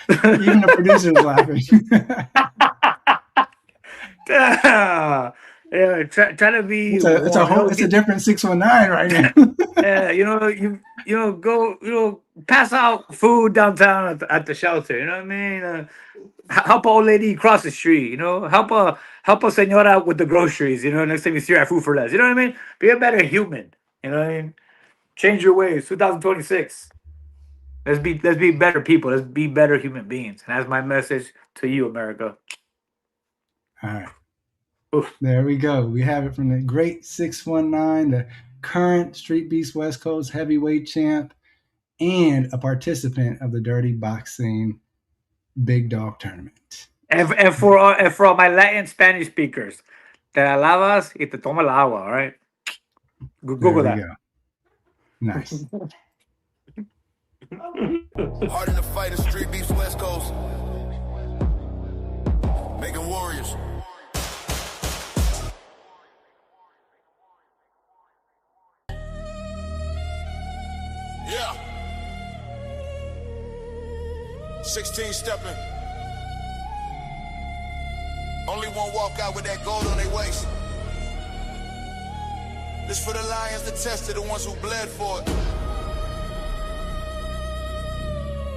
Even the producer's laughing. Yeah, try to be. It's a different 619 right now. Yeah, you go, pass out food downtown at the shelter. You know what I mean? Help an old lady cross the street. You know, help a señora with the groceries. You know, next time you see her at Food for Less. You know what I mean? Be a better human. You know what I mean? Change your ways. 2026. Let's be better people. Let's be better human beings. And that's my message to you, America. All right. Oof. There we go. We have it from the great 619, the current Streetbeefs Westcoast heavyweight champ, and a participant of the Dirty Boxing Big Dawg tournament. And for all my Latin Spanish speakers, te la lavas y te toma el agua, all right? Google that. Go. Nice. Hard in the fight of Streetbeefs Westcoast. Making warriors. Yeah. 16 stepping. Only one walk out with that gold on their waist. This for the lions that tested, the ones who bled for it.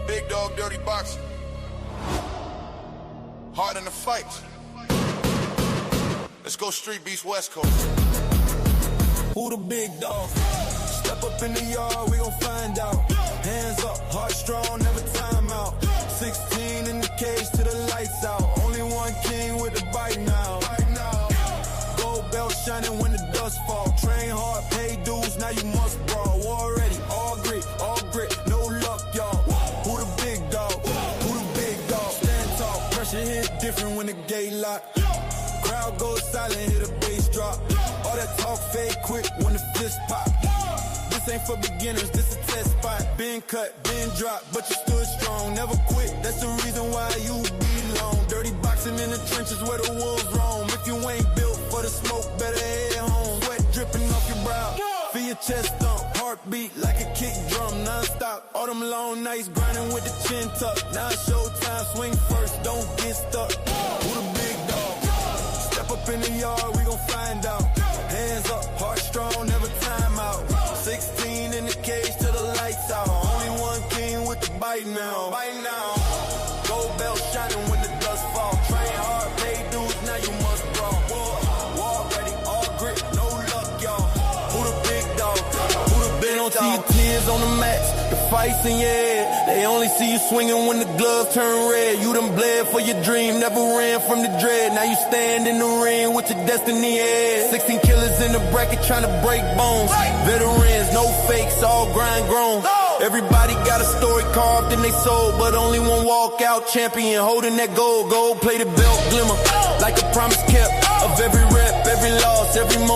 Big Dawg, Dirty Boxing. Hard in the fight. Let's go Streetbeefs Westcoast. Who the big dog? Step up in the yard, we gon' find out. Hands up, heart strong, never time out. 16 in the cage to the lights out. Only one king with the bite now. Gold belt shining when the dust fall. Train hard, pay dues, now you must brawl. War ready, all grit, no luck, y'all. Who the big dog? Who the big dog? Stand tall, pressure hit different when the gate lock. Crowd goes silent, hit a bass drop. All that talk fade quick when the fist pop. This ain't for beginners, this a test spot. Been cut, been dropped, but you stood strong. Never quit, that's the reason why you belong. Dirty boxing in the trenches where the wolves roam. If you ain't built for the smoke, better head home. Sweat dripping off your brow, feel your chest thump. Heartbeat like a kick drum, non-stop. All them long nights grinding with the chin tucked. Now it's showtime, swing first, don't get stuck. Who the big dog? Step up in the yard, we gon' find out. Hands up, heart strong, never time out. 16 in the cage to the lights out. Only one king with the bite now. Gold belt shining when the dust fall. Train hard, pay dues, now you must brawl. War ready, all grit, no luck, y'all. Who the big dog? Who the big dog? They don't see your tears on the mats, the fights in your head. They only see you swinging when the gloves turn red. You done bled for your dream, never ran from the dread. Now you stand in the ring with your destiny ahead. 16 killers in the bracket trying to break bones. Veterans, no fakes, all grind grown. Everybody got a story carved in they soul, but only one walk out champion holding that gold. Gold plated belt glimmer like a promise kept of every rep, every loss, every moment.